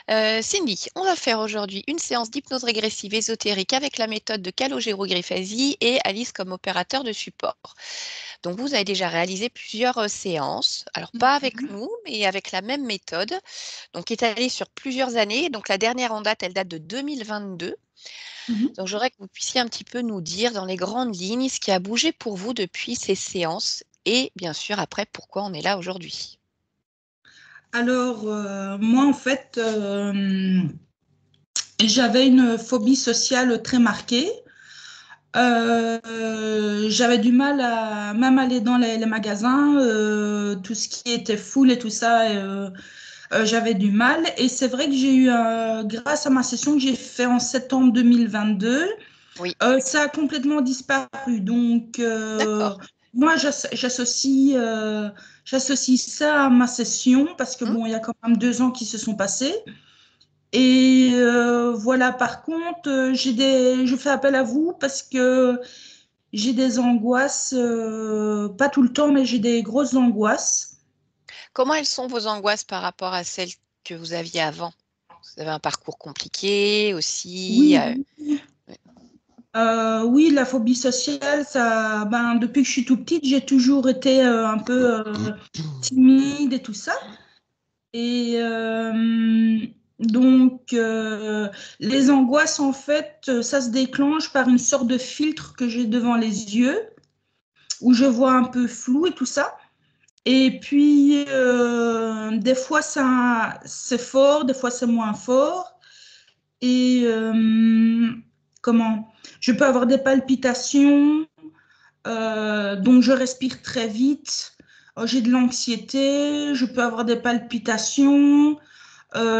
Cindy, on va faire aujourd'hui une séance d'hypnose régressive ésotérique avec la méthode de Calogero Griffasi et Alice comme opérateur de support. Donc, vous avez déjà réalisé plusieurs séances, alors pas avec nous, mais avec la même méthode, donc étalée sur plusieurs années. Donc, la dernière en date, elle date de 2022. Mhm. Donc, j'aurais que vous puissiez un petit peu nous dire dans les grandes lignes ce qui a bougé pour vous depuis ces séances et bien sûr après pourquoi on est là aujourd'hui. Alors, moi, en fait, j'avais une phobie sociale très marquée. J'avais du mal à même aller dans les magasins, tout ce qui était foule et tout ça, j'avais du mal. Et c'est vrai que j'ai eu, grâce à ma session que j'ai fait en septembre 2022, Oui, ça a complètement disparu. Donc, d'accord. moi, j'associe ça à ma session parce que Hmm. bon, il y a quand même 2 ans qui se sont passés. Et voilà, par contre, je fais appel à vous parce que j'ai des angoisses, pas tout le temps, mais j'ai des grosses angoisses. Comment elles sont vos angoisses par rapport à celles que vous aviez avant? Vous avez un parcours compliqué aussi. Oui, oui, la phobie sociale, ça, ben, depuis que je suis tout petite, j'ai toujours été un peu timide et tout ça. Et donc, les angoisses, en fait, ça se déclenche par une sorte de filtre que j'ai devant les yeux, où je vois un peu flou et tout ça. Et puis, des fois, ça, c'est fort, des fois, c'est moins fort. Et comment? Je peux avoir des palpitations, donc je respire très vite. J'ai de l'anxiété, je peux avoir des palpitations.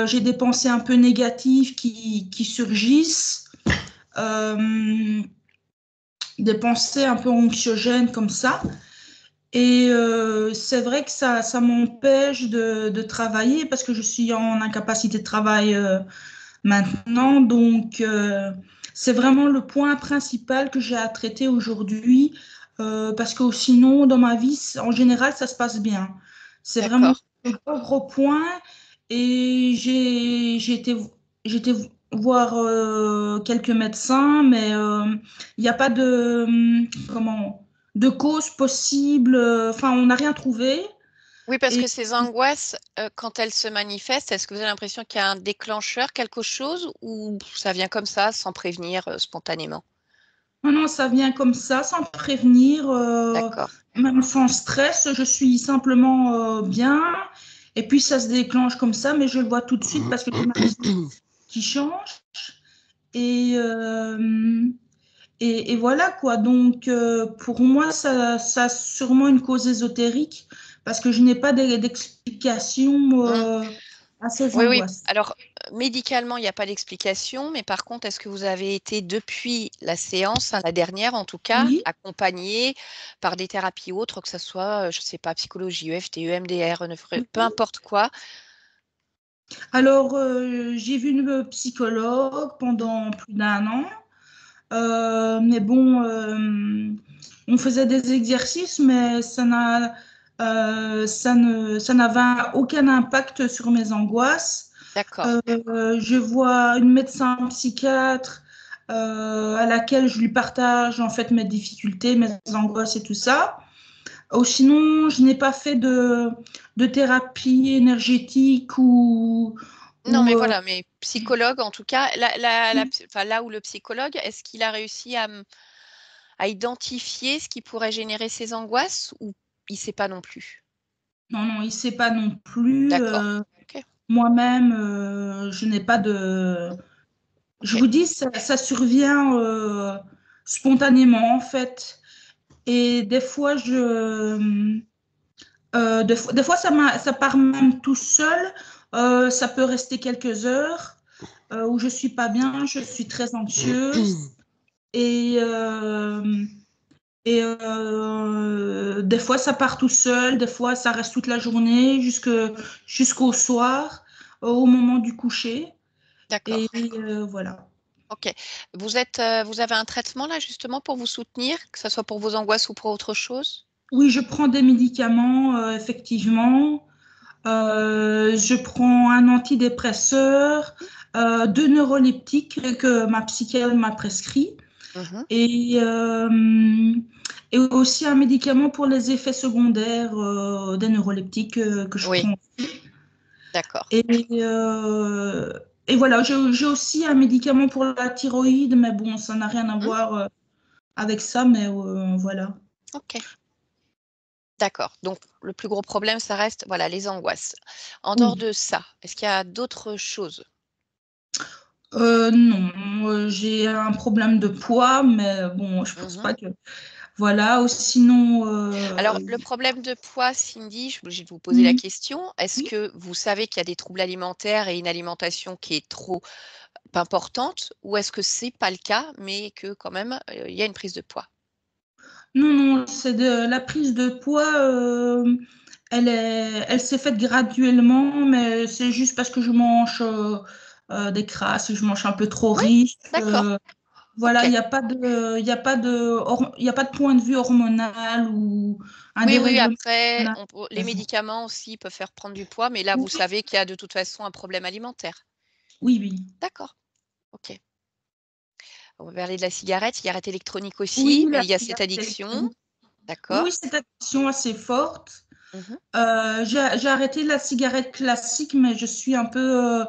J'ai des pensées un peu négatives qui surgissent, euh, des pensées un peu anxiogènes comme ça. Et c'est vrai que ça m'empêche de travailler parce que je suis en incapacité de travail maintenant. Donc, c'est vraiment le point principal que j'ai à traiter aujourd'hui parce que sinon, dans ma vie, en général, ça se passe bien. C'est vraiment D'accord. le gros point. Et j'ai été voir quelques médecins, mais il n'y a pas de cause possible. Enfin, on n'a rien trouvé. Oui, parce que Et ces angoisses, quand elles se manifestent, est-ce que vous avez l'impression qu'il y a un déclencheur, quelque chose, ou ça vient comme ça, sans prévenir, spontanément? non, non, ça vient comme ça, sans prévenir, D'accord. même sans stress. Je suis simplement bien. Et puis, ça se déclenche comme ça, mais je le vois tout de suite parce que j'ai ma vie qui change. Et, et voilà quoi. Donc, pour moi, ça a sûrement une cause ésotérique parce que je n'ai pas d'explication Hmm. à ces Oui, oui. angoisses. Alors, médicalement, il n'y a pas d'explication, mais par contre, est-ce que vous avez été, depuis la séance, hein, la dernière en tout cas, Oui. accompagné par des thérapies autres, que ce soit, je ne sais pas, psychologie, EFT, EMDR, peu importe quoi? Alors, j'ai vu une psychologue pendant plus d'1 an. Mais bon, on faisait des exercices, mais ça n'avait aucun impact sur mes angoisses. D'accord. Je vois une médecin psychiatre à laquelle je lui partage en fait mes difficultés, mes angoisses et tout ça. Sinon, je n'ai pas fait de thérapie énergétique Non, ou mais voilà, mais psychologue, en tout cas, enfin, là où le psychologue, est-ce qu'il a réussi à identifier ce qui pourrait générer ces angoisses ou il ne sait pas non plus? non, non, il ne sait pas non plus. D'accord. Ok, Moi-même, je n'ai pas Je ok. vous dis, ça survient spontanément, en fait. Et des fois, des fois ça part même tout seul. Ça peut rester quelques heures où je suis pas bien, je suis très anxieuse. Et, des fois, ça part tout seul, des fois, ça reste toute la journée jusqu'au soir, au moment du coucher. Et D'accord. voilà. Ok. Vous avez un traitement là justement pour vous soutenir, que ce soit pour vos angoisses ou pour autre chose? Oui, je prends des médicaments, effectivement. Je prends un antidépresseur, 2 neuroleptiques que ma psychiatre m'a prescrit Mhm. et, euh, et aussi un médicament pour les effets secondaires des neuroleptiques que je Oui, prends. d'accord. Et, euh, et voilà, j'ai aussi un médicament pour la thyroïde, mais bon, ça n'a rien à Mhm. voir avec ça, mais voilà. Ok, d'accord. Donc, le plus gros problème, ça reste, voilà, les angoisses. En dehors Oui. de ça, est-ce qu'il y a d'autres choses? Non, j'ai un problème de poids, mais bon, je pense Mhm. pas que. Voilà, ou sinon. Alors, le problème de poids, Cindy, je suis obligée de vous poser la Hmm, question. Est-ce oui. que vous savez qu'il y a des troubles alimentaires et une alimentation qui est trop importante, ou est-ce que c'est pas le cas, mais que quand même, il y a une prise de poids? Non, non, c'est de la prise de poids. Elle s'est faite graduellement, mais c'est juste parce que je mange des crasses, je mange un peu trop Oui, riche. d'accord. Voilà, Ok. il y a pas de point de vue hormonal ou un Oui, oui, dérèglement après, hormonal. les médicaments aussi peuvent faire prendre du poids, mais là, vous Oui, savez qu'il y a de toute façon un problème alimentaire. oui, oui. D'accord. Ok. On va parler de la cigarette électronique Oui, aussi, mais la il y a cette cigarette addiction. électronique. Oui, D'accord. oui, c'est une addiction assez forte. Mhm. J'ai arrêté la cigarette classique, mais je suis un peu,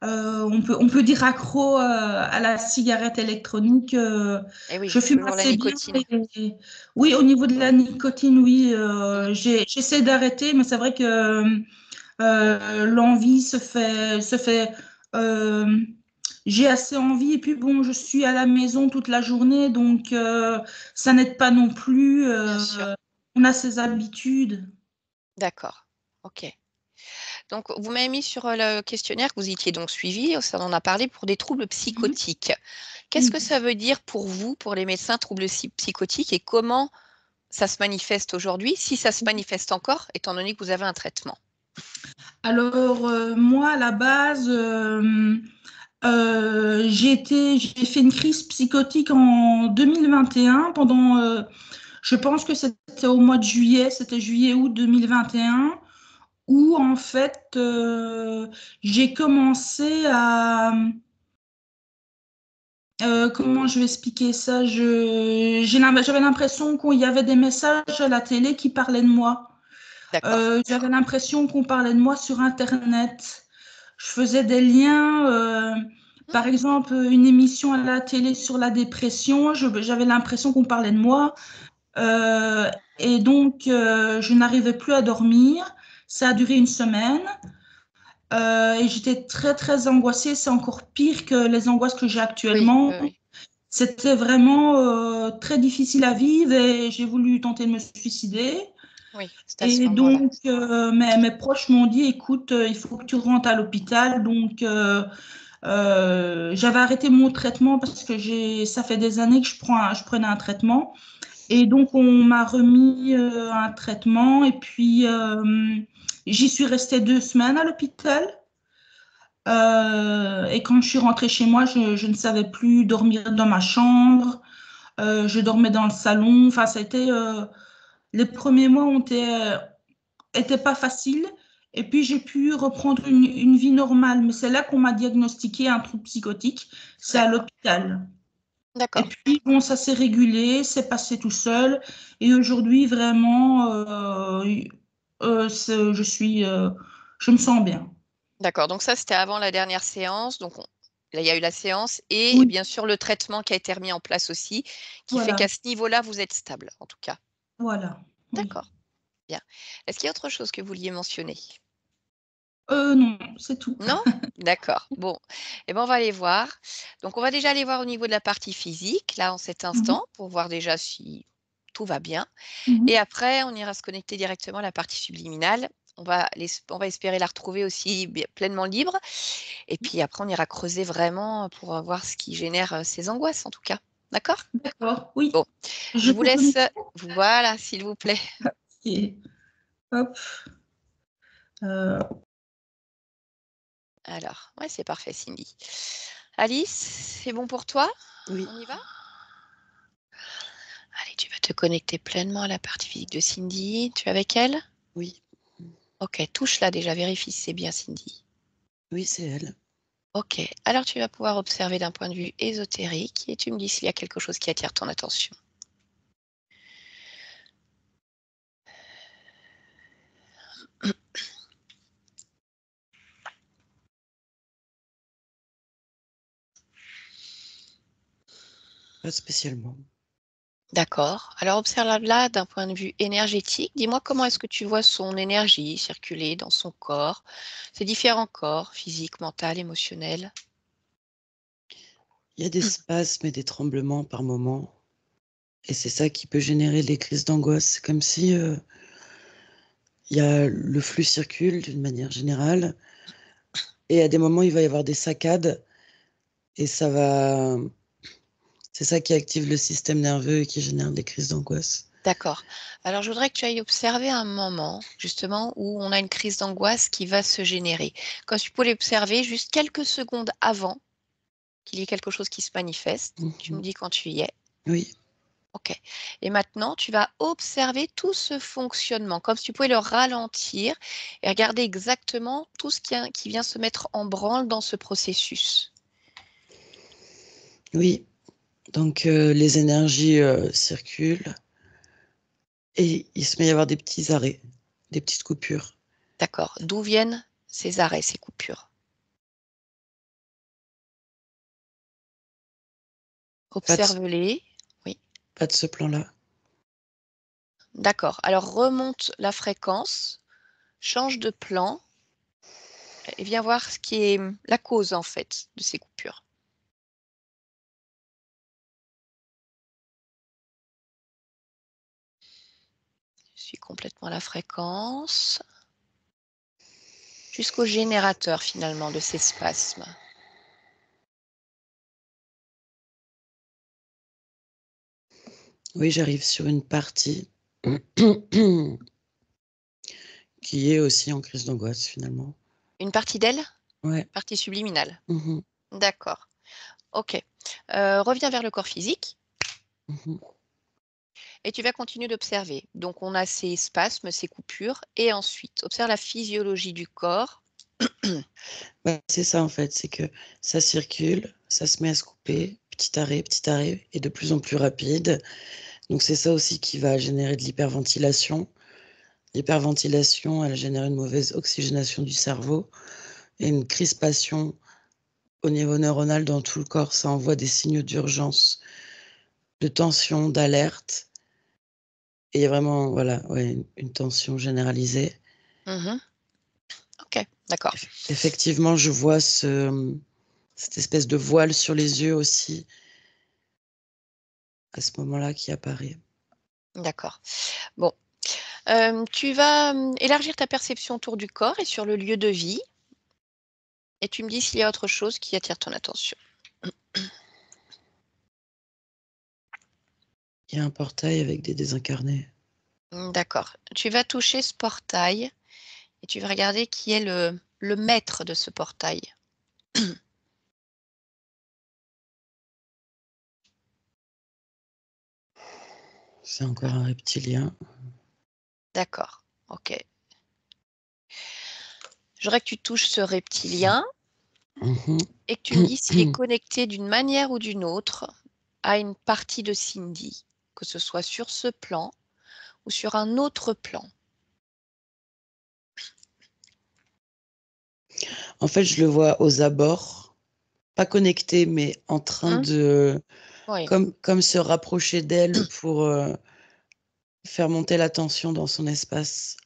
on peut dire accro à la cigarette électronique. Et oui, Je fume toujours la assez bien. nicotine. Oui, au niveau de la nicotine, oui, Mhm. j'essaie d'arrêter, mais c'est vrai que l'envie se fait. euh, j'ai assez envie et puis bon, je suis à la maison toute la journée, donc ça n'aide pas non plus. Bien sûr. On a ses habitudes. D'accord. Ok. Donc, vous m'avez mis sur le questionnaire que vous étiez donc suivi, ça en a parlé pour des troubles Mhm. psychotiques. Qu'est-ce Oui. que ça veut dire pour vous, pour les médecins, troubles psychotiques, et comment ça se manifeste aujourd'hui, si ça se manifeste encore, étant donné que vous avez un traitement? Alors, moi, à la base, j'ai fait une crise psychotique en 2021 pendant, je pense que c'était au mois de juillet, c'était juillet-août 2021, où en fait, j'ai commencé à, comment je vais expliquer ça? J'avais l'impression qu'il y avait des messages à la télé qui parlaient de moi. D'accord. J'avais l'impression qu'on parlait de moi sur Internet. Je faisais des liens, Hmm. par exemple, une émission à la télé sur la dépression, j'avais l'impression qu'on parlait de moi. Euh, et donc, je n'arrivais plus à dormir. Ça a duré une semaine. Et j'étais très, très angoissée. C'est encore pire que les angoisses que j'ai Oui, actuellement. oui, oui. C'était vraiment très difficile à vivre et j'ai voulu tenter de me suicider. Oui, c'est à ce Et moment-là. donc, mes proches m'ont dit, écoute, il faut que tu rentres à l'hôpital. Donc, j'avais arrêté mon traitement parce que ça fait des années que je prenais un traitement. Et donc, on m'a remis un traitement. Et puis, j'y suis restée 2 semaines à l'hôpital. Et quand je suis rentrée chez moi, je ne savais plus dormir dans ma chambre. Je dormais dans le salon. Enfin, ça a été, les premiers mois ont été pas faciles. Et puis, j'ai pu reprendre une vie normale. Mais c'est là qu'on m'a diagnostiqué un trouble psychotique. C'est à D'accord. l'hôpital. Et D'accord. puis, bon, ça s'est régulé, c'est passé tout seul. Et aujourd'hui, vraiment, je me sens bien. D'accord. Donc ça, c'était avant la dernière séance. Donc là, il y a eu la séance et Oui, bien sûr le traitement qui a été remis en place aussi, qui fait voilà, qu'à ce niveau-là, vous êtes stable, en tout cas. voilà, oui. D'accord. Bien. Est-ce qu'il y a autre chose que vous vouliez mentionner? Non, c'est tout. Non? D'accord. Bon, eh ben, on va aller voir. Donc, on va déjà aller voir au niveau de la partie physique, là, en cet Mhm, instant, pour voir déjà si tout va bien. Et mhm. après, on ira se connecter directement à la partie subliminale. On va espérer la retrouver aussi pleinement libre. Et puis après, on ira creuser vraiment pour voir ce qui génère ces angoisses, en tout cas. D'accord? D'accord, oui. Bon, Je je vous peux laisse. connecter. Voilà, s'il vous plaît. Et hop. euh, Alors, ouais, c'est parfait, Cindy. Alice, c'est bon pour toi? Oui, On y va? Allez, tu vas te connecter pleinement à la partie physique de Cindy. Tu es avec elle? oui. Ok, touche-la déjà, vérifie si c'est bien Cindy. Oui, c'est elle. Ok, alors tu vas pouvoir observer d'un point de vue ésotérique et tu me dis s'il y a quelque chose qui attire ton attention. Pas spécialement. D'accord. Alors observe-la d'un point de vue énergétique. Dis-moi comment est-ce que tu vois son énergie circuler dans son corps, ses différents corps, physique, mental, émotionnel. Il y a des spasmes et des tremblements par moment. Et c'est ça qui peut générer les crises d'angoisse. C'est comme si le flux circule d'une manière générale. Et à des moments, il va y avoir des saccades. Et c'est ça qui active le système nerveux et qui génère des crises d'angoisse. D'accord. Alors je voudrais que tu ailles observer un moment, justement, où on a une crise d'angoisse qui va se générer. Quand tu peux l'observer juste quelques secondes avant qu'il y ait quelque chose qui se manifeste, tu me dis quand tu y es. Oui. OK. Et maintenant, tu vas observer tout ce fonctionnement, comme si tu pouvais le ralentir et regarder exactement tout ce qui vient se mettre en branle dans ce processus. Oui. Donc les énergies circulent et il se met à y avoir des petits arrêts, des petites coupures. D'accord. D'où viennent ces arrêts, ces coupures? Observe-les. Oui. Pas de ce plan-là. D'accord. Alors remonte la fréquence, change de plan et viens voir ce qui est la cause en fait de ces coupures. Je suis complètement à la fréquence. Jusqu'au générateur finalement de ces spasmes. Oui, j'arrive sur une partie qui est aussi en crise d'angoisse finalement. Une partie d'elle? Ouais. Partie subliminale. Mmh. D'accord. OK. Reviens vers le corps physique Mmh. et tu vas continuer d'observer. Donc on a ces spasmes, ces coupures et ensuite observe la physiologie du corps. Bah, c'est ça en fait, c'est que ça circule, ça se met à se couper, petit arrêt et de plus en plus rapide. Donc c'est ça aussi qui va générer de l'hyperventilation. L'hyperventilation, elle génère une mauvaise oxygénation du cerveau et une crispation au niveau neuronal dans tout le corps. Ça envoie des signaux d'urgence, de tension, d'alerte et il y a vraiment, voilà, ouais, une tension généralisée. Mmh. OK, d'accord. Effectivement, je vois cette espèce de voile sur les yeux aussi, à ce moment-là, qui apparaît. D'accord. Bon, tu vas, élargir ta perception autour du corps et sur le lieu de vie et tu me dis s'il y a autre chose qui attire ton attention. Il y a un portail avec des désincarnés. D'accord. Tu vas toucher ce portail et tu vas regarder qui est le maître de ce portail. C'est encore un reptilien. D'accord, OK. Je voudrais que tu touches ce reptilien Mmh. et que tu me dises s'il est connecté d'une manière ou d'une autre à une partie de Cindy, que ce soit sur ce plan ou sur un autre plan. En fait, je le vois aux abords, pas connecté, mais en train Mmh? de Oui, comme se rapprocher d'elle pour, faire monter la tension dans son espace.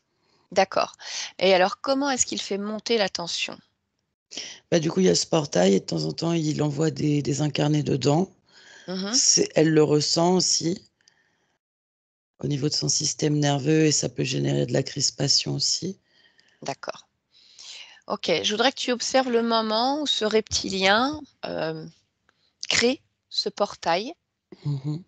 d'accord. Et alors comment est-ce qu'il fait monter la tension? Bah, du coup, il y a ce portail et de temps en temps, il envoie des incarnés dedans. Mmh. Elle le ressent aussi au niveau de son système nerveux et ça peut générer de la crispation aussi. D'accord. OK, je voudrais que tu observes le moment où ce reptilien, crée ce portail Mmh.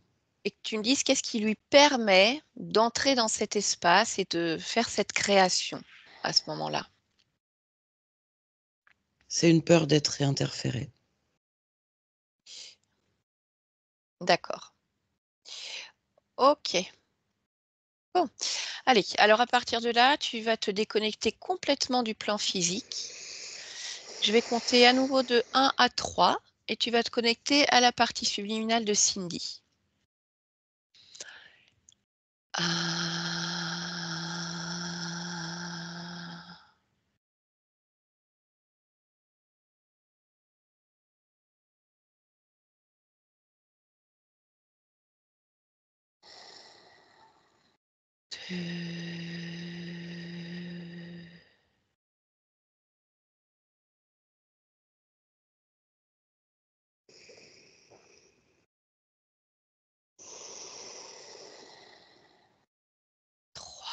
et que tu me dises qu'est-ce qui lui permet d'entrer dans cet espace et de faire cette création à ce moment-là? C'est une peur d'être réinterféré. D'accord. OK. Bon, allez, alors à partir de là, tu vas te déconnecter complètement du plan physique. Je vais compter à nouveau de 1 à 3 et tu vas te connecter à la partie subliminale de Cindy. 1, 2, 3.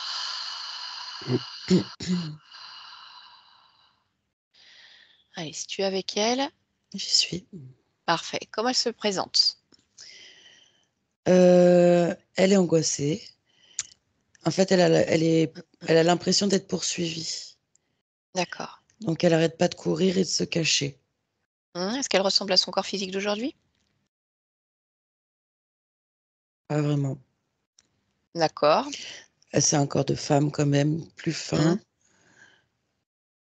Allez, si tu es avec elle, J'y suis. parfait. Comment elle se présente? Elle est angoissée. En fait, elle a l'impression d'être poursuivie. D'accord. Donc, elle n'arrête pas de courir et de se cacher. Est-ce qu'elle ressemble à son corps physique d'aujourd'hui? Pas vraiment. D'accord. C'est un corps de femme quand même, plus fin. Mmh.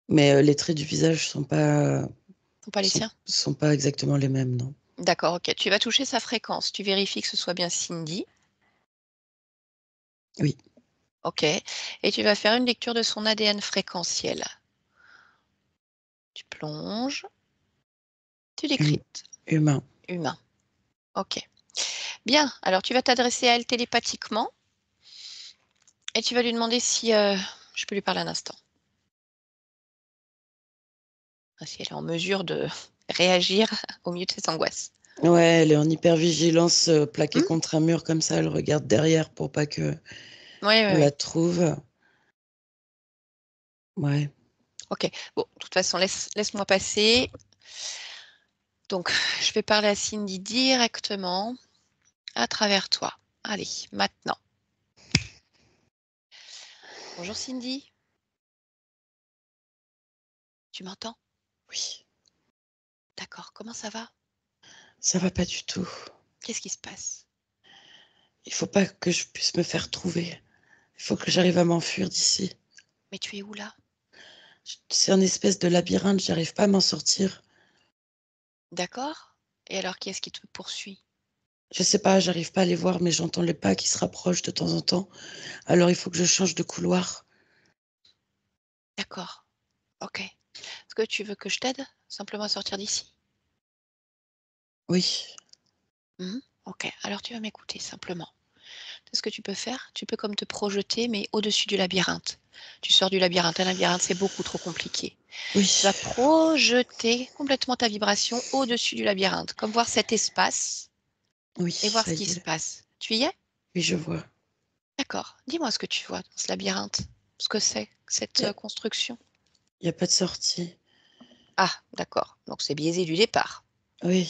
Mais les traits du visage sont pas, Sont pas les siens? sont pas exactement les mêmes, non. D'accord, OK. Tu vas toucher sa fréquence. Tu vérifies que ce soit bien Cindy. Oui. OK. Et tu vas faire une lecture de son ADN fréquentiel. Tu plonges, tu décryptes. Humain. Humain. OK. Bien, alors tu vas t'adresser à elle télépathiquement et tu vas lui demander si, je peux lui parler un instant. Si elle est en mesure de réagir au milieu de ses angoisses. Ouais, elle est en hypervigilance, plaquée Mmh. contre un mur comme ça, elle regarde derrière pour pas qu'on Oui, oui, la oui. trouve. Ouais. OK. Bon, de toute façon, laisse-moi passer. Donc, je vais parler à Cindy directement à travers toi. Allez, maintenant. Bonjour Cindy, tu m'entends? Oui, D'accord, comment ça va? ça va pas du tout. Qu'est-ce qui se passe? Il faut pas que je puisse me faire trouver. Il faut que j'arrive à m'enfuir d'ici. Mais tu es où là? C'est un espèce de labyrinthe, j'arrive pas à m'en sortir. D'accord? Et alors qui est-ce qui te poursuit? Je sais pas, j'arrive pas à les voir, mais j'entends les pas qui se rapprochent de temps en temps. Alors il faut que je change de couloir. D'accord, OK. Est-ce que tu veux que je t'aide simplement à sortir d'ici? Oui, OK, alors tu vas m'écouter simplement. Tu sais ce que tu peux faire? Tu peux comme te projeter, mais au-dessus du labyrinthe. Tu sors du labyrinthe. Un labyrinthe, c'est beaucoup trop compliqué. Tu oui, vas projeter complètement ta vibration au-dessus du labyrinthe, comme voir cet espace oui, et voir ça ce qui y se est. passe. Tu y es? Oui, je vois. D'accord. Dis-moi ce que tu vois dans ce labyrinthe. Ce que c'est, cette Il y a, construction. y a pas de sortie. Ah, d'accord. Donc c'est biaisé du départ. Oui,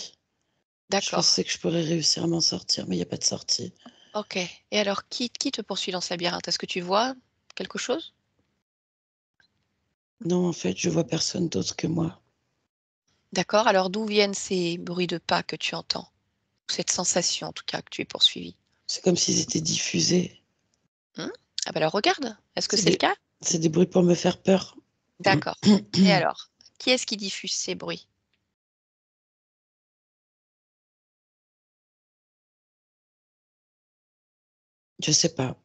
je D'accord. pensais que je pourrais réussir à m'en sortir, mais il y a pas de sortie. OK. Et alors, qui te poursuit dans ce labyrinthe? Est-ce que tu vois quelque chose? Non, en fait, je vois personne d'autre que moi. D'accord. Alors, d'où viennent ces bruits de pas que tu entends? Cette sensation, en tout cas, que tu es poursuivi? C'est comme s'ils étaient diffusés. Mmh. Ah bah alors regarde. Est-ce que C'est c'est le des, cas? c'est des bruits pour me faire peur. D'accord. Et alors, qui est-ce qui diffuse ces bruits? Je sais pas.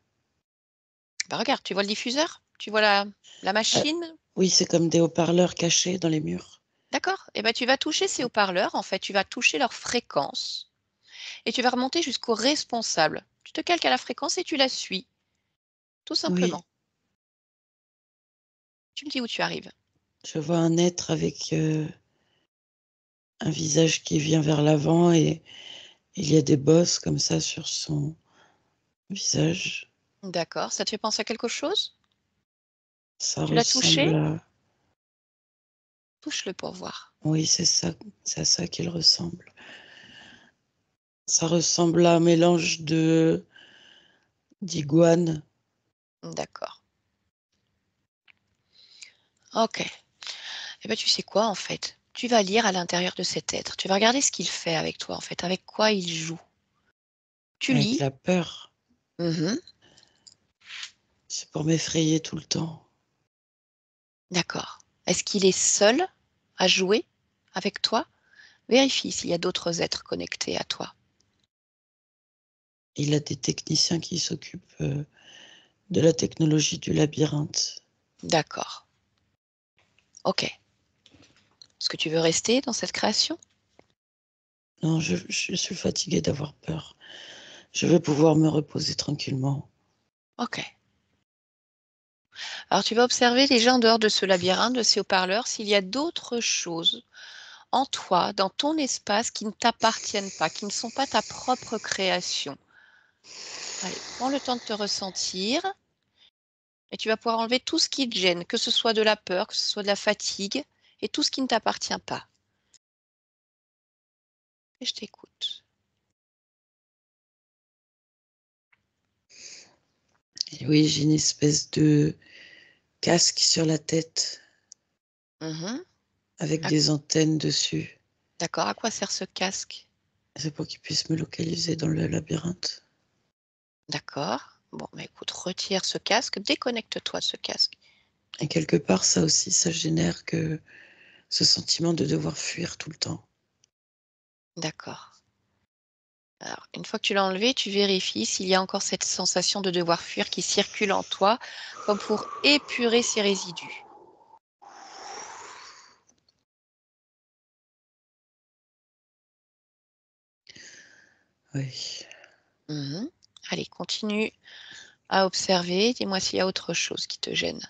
Bah regarde, tu vois le diffuseur? Tu vois la Euh, machine? oui, c'est comme des haut-parleurs cachés dans les murs. D'accord. Et ben tu vas toucher ces haut-parleurs, en fait, tu vas toucher leur fréquence et tu vas remonter jusqu'au responsable. Tu te calques à la fréquence et tu la suis, tout Oui, simplement. Tu me dis où tu arrives. je vois un être avec un visage qui vient vers l'avant et il y a des bosses comme ça sur son visage. D'accord. Ça te fait penser à quelque chose? Ça Tu l'as touché? ressemble à... Touche-le pour voir. Oui, c'est à ça qu'il ressemble. Ça ressemble à un mélange de d'iguane. D'accord. OK. Et ben tu sais quoi, en fait? Tu vas lire à l'intérieur de cet être. Tu vas regarder ce qu'il fait avec toi, en fait, avec quoi il joue. Tu Avec lis. la peur. Mmh. C'est pour m'effrayer tout le temps. D'accord. Est-ce qu'il est seul à jouer avec toi? Vérifie s'il y a d'autres êtres connectés à toi. Il a des techniciens qui s'occupent de la technologie du labyrinthe. D'accord. Ok. Est-ce que tu veux rester dans cette création? Non, je suis fatiguée d'avoir peur. Je veux pouvoir me reposer tranquillement. Ok. Alors tu vas observer déjà en dehors de ce labyrinthe, de ces haut-parleurs, s'il y a d'autres choses en toi, dans ton espace, qui ne t'appartiennent pas, qui ne sont pas ta propre création. Allez, prends le temps de te ressentir et tu vas pouvoir enlever tout ce qui te gêne, que ce soit de la peur, que ce soit de la fatigue et tout ce qui ne t'appartient pas. Et je t'écoute. Et oui, j'ai une espèce de casque sur la tête Mhm. avec À- des antennes dessus. D'accord, à quoi sert ce casque? C'est pour qu'ils puissent me localiser dans le labyrinthe. D'accord. Bon, mais écoute, retire ce casque, déconnecte-toi de ce casque. Et quelque part, ça aussi, ça génère que ce sentiment de devoir fuir tout le temps. D'accord. Alors, une fois que tu l'as enlevé, tu vérifies s'il y a encore cette sensation de devoir fuir qui circule en toi, comme pour épurer ces résidus. Oui. Mhm. Allez, continue à observer. Dis-moi s'il y a autre chose qui te gêne.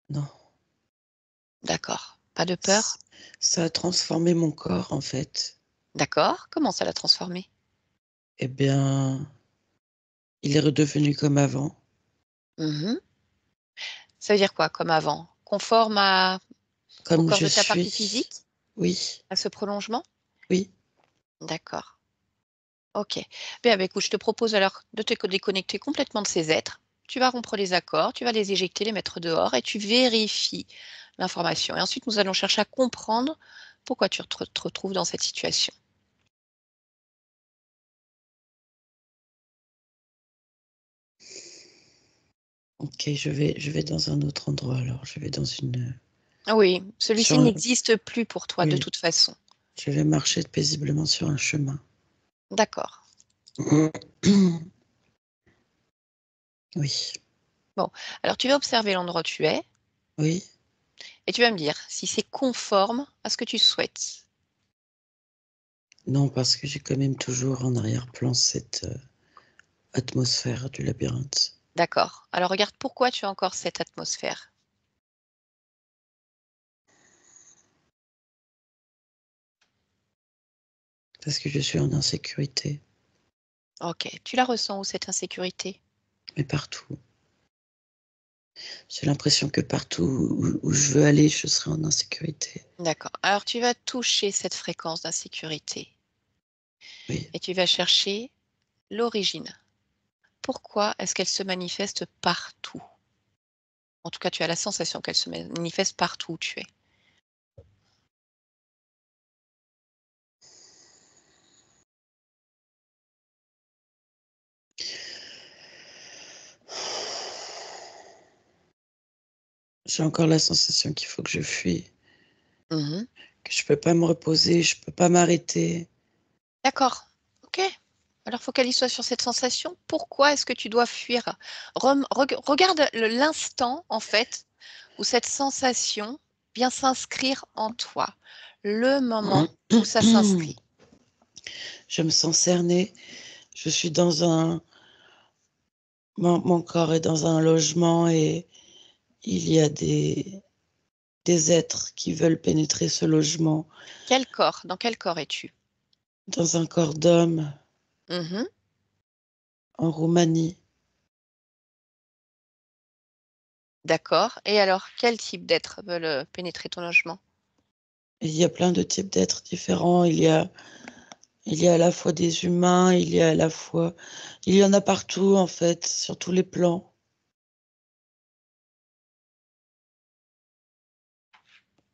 Non. D'accord. Pas de peur? Ça a transformé mon corps, en fait. D'accord. Comment ça l'a transformé? Eh bien, il est redevenu comme avant. Mhm. Ça veut dire quoi, comme avant? Conforme au Comme corps je de ta partie suis. physique, Oui, à ce prolongement? oui. D'accord. Ok. Bien, bah, écoute, je te propose alors de te déconnecter complètement de ces êtres. Tu vas rompre les accords, tu vas les éjecter, les mettre dehors et tu vérifies l'information. Et ensuite, nous allons chercher à comprendre pourquoi tu te retrouves dans cette situation. Ok, je vais dans un autre endroit alors. Je vais dans une. Ah oui, Sur celui-ci un- n'existe plus pour toi de Oui, toute façon. je vais marcher paisiblement sur un chemin. D'accord. Oui, Bon, alors tu vas observer l'endroit où tu es oui. et tu vas me dire si c'est conforme à ce que tu souhaites. Non, parce que j'ai quand même toujours en arrière-plan cette atmosphère du labyrinthe. D'accord. Alors regarde pourquoi tu as encore cette atmosphère. Parce que je suis en insécurité, Ok. Tu la ressens où cette insécurité? mais partout. J'ai l'impression que partout où je veux aller, je serai en insécurité. D'accord. Alors tu vas toucher cette fréquence d'insécurité Oui. et tu vas chercher l'origine. Pourquoi est-ce qu'elle se manifeste partout? En tout cas, tu as la sensation qu'elle se manifeste partout où tu es. J'ai encore la sensation qu'il faut que je fuis, Mhm. que je peux pas me reposer, je peux pas m'arrêter. D'accord. Ok. Alors focalise-toi sur cette sensation. Pourquoi est-ce que tu dois fuir? Regarde l'instant, en fait, où cette sensation vient s'inscrire en toi. Le moment où ça s'inscrit. Je me sens cernée. Je suis dans un. Mon corps est dans un logement et il y a des êtres qui veulent pénétrer ce logement Quel corps? Dans quel corps es-tu? dans un corps d'homme Mhm. en Roumanie. D'accord. Et alors, quel type d'êtres veulent pénétrer ton logement? Et il y a plein de types d'êtres différents. Il y a à la fois des humains, il y a à la fois. Il y en a partout, en fait, sur tous les plans.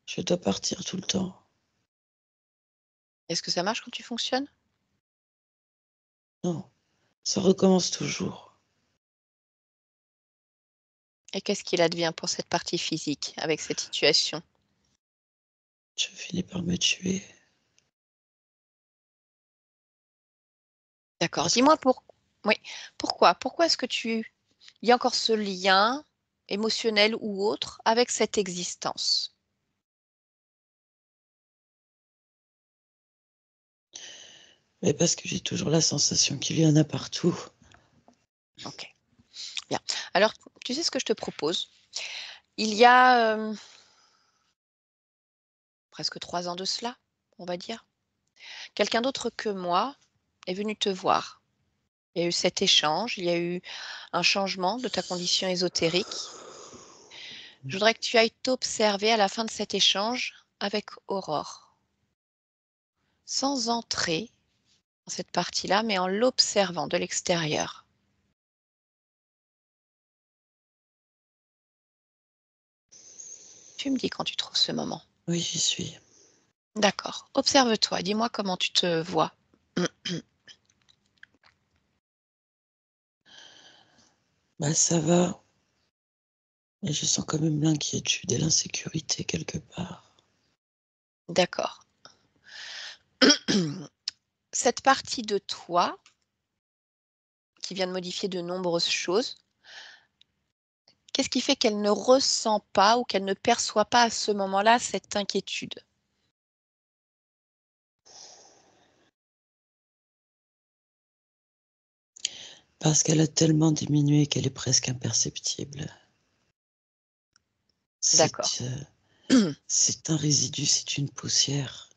Je dois partir tout le temps. Est-ce que ça marche quand tu fonctionnes? Non, Ça recommence toujours. Et qu'est-ce qu'il advient pour cette partie physique avec cette situation? Je finis par me tuer. D'accord. Parce que Dis-moi oui, pourquoi? Pourquoi est-ce que il y a encore ce lien émotionnel ou autre avec cette existence? mais parce que j'ai toujours la sensation qu'il y en a partout. OK, bien. Alors, tu sais ce que je te propose? Il y a, presque 3 ans de cela, on va dire, quelqu'un d'autre que moi est venu te voir. Il y a eu cet échange, il y a eu un changement de ta condition ésotérique. Je voudrais que tu ailles t'observer à la fin de cet échange avec Aurore, sans entrer dans cette partie-là, mais en l'observant de l'extérieur. Tu me dis quand tu trouves ce moment. Oui, j'y suis. D'accord. Observe-toi, dis-moi comment tu te vois. Bah ça va, mais je sens quand même l'inquiétude et l'insécurité quelque part. D'accord. Cette partie de toi qui vient de modifier de nombreuses choses, qu'est-ce qui fait qu'elle ne ressent pas ou qu'elle ne perçoit pas à ce moment-là cette inquiétude? Parce qu'elle a tellement diminué qu'elle est presque imperceptible. D'accord. C'est c'est un résidu, c'est une poussière.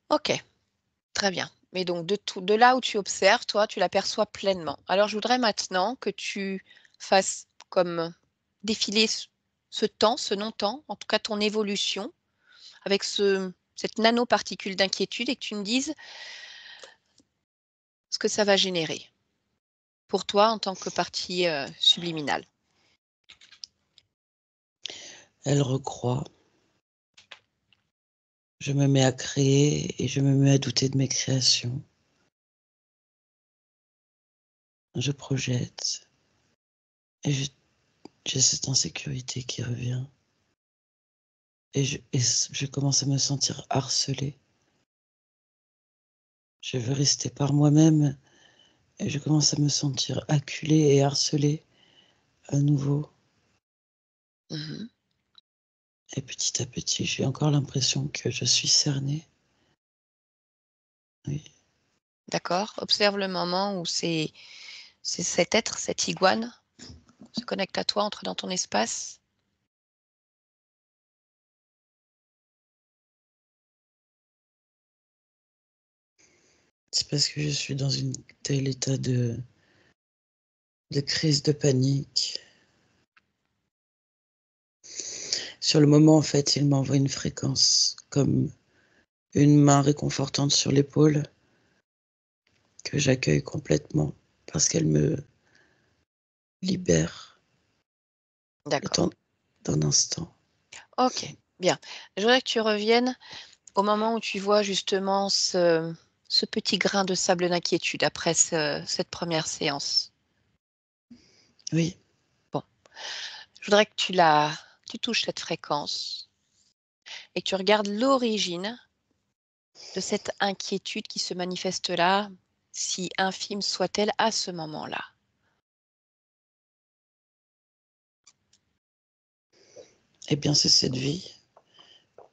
OK, très bien. Mais donc de là où tu observes, toi, tu l'aperçois pleinement. Alors je voudrais maintenant que tu fasses comme défiler ce temps, ce non-temps, en tout cas ton évolution avec cette nanoparticule d'inquiétude et que tu me dises ce que ça va générer pour toi en tant que partie, subliminale. Elle recroît. Je me mets à créer et je me mets à douter de mes créations. Je projette et j'ai cette insécurité qui revient et je commence à me sentir harcelée. Je veux rester par moi-même et je commence à me sentir acculée et harcelée à nouveau. Mmh. Et petit à petit, j'ai encore l'impression que je suis cernée. Oui. D'accord? Observe le moment où c'est cet être, cette iguane se connecte à toi, entre dans ton espace. C'est parce que je suis dans un tel état de crise de panique. Sur le moment, en fait, il m'envoie une fréquence, comme une main réconfortante sur l'épaule, que j'accueille complètement, parce qu'elle me libère le D'accord. temps d'un instant. OK, bien. Je voudrais que tu reviennes au moment où tu vois justement ce petit grain de sable d'inquiétude après cette première séance. Oui, Bon, je voudrais que tu touches cette fréquence et que tu regardes l'origine de cette inquiétude qui se manifeste là, si infime soit-elle à ce moment-là. eh bien, c'est cette vie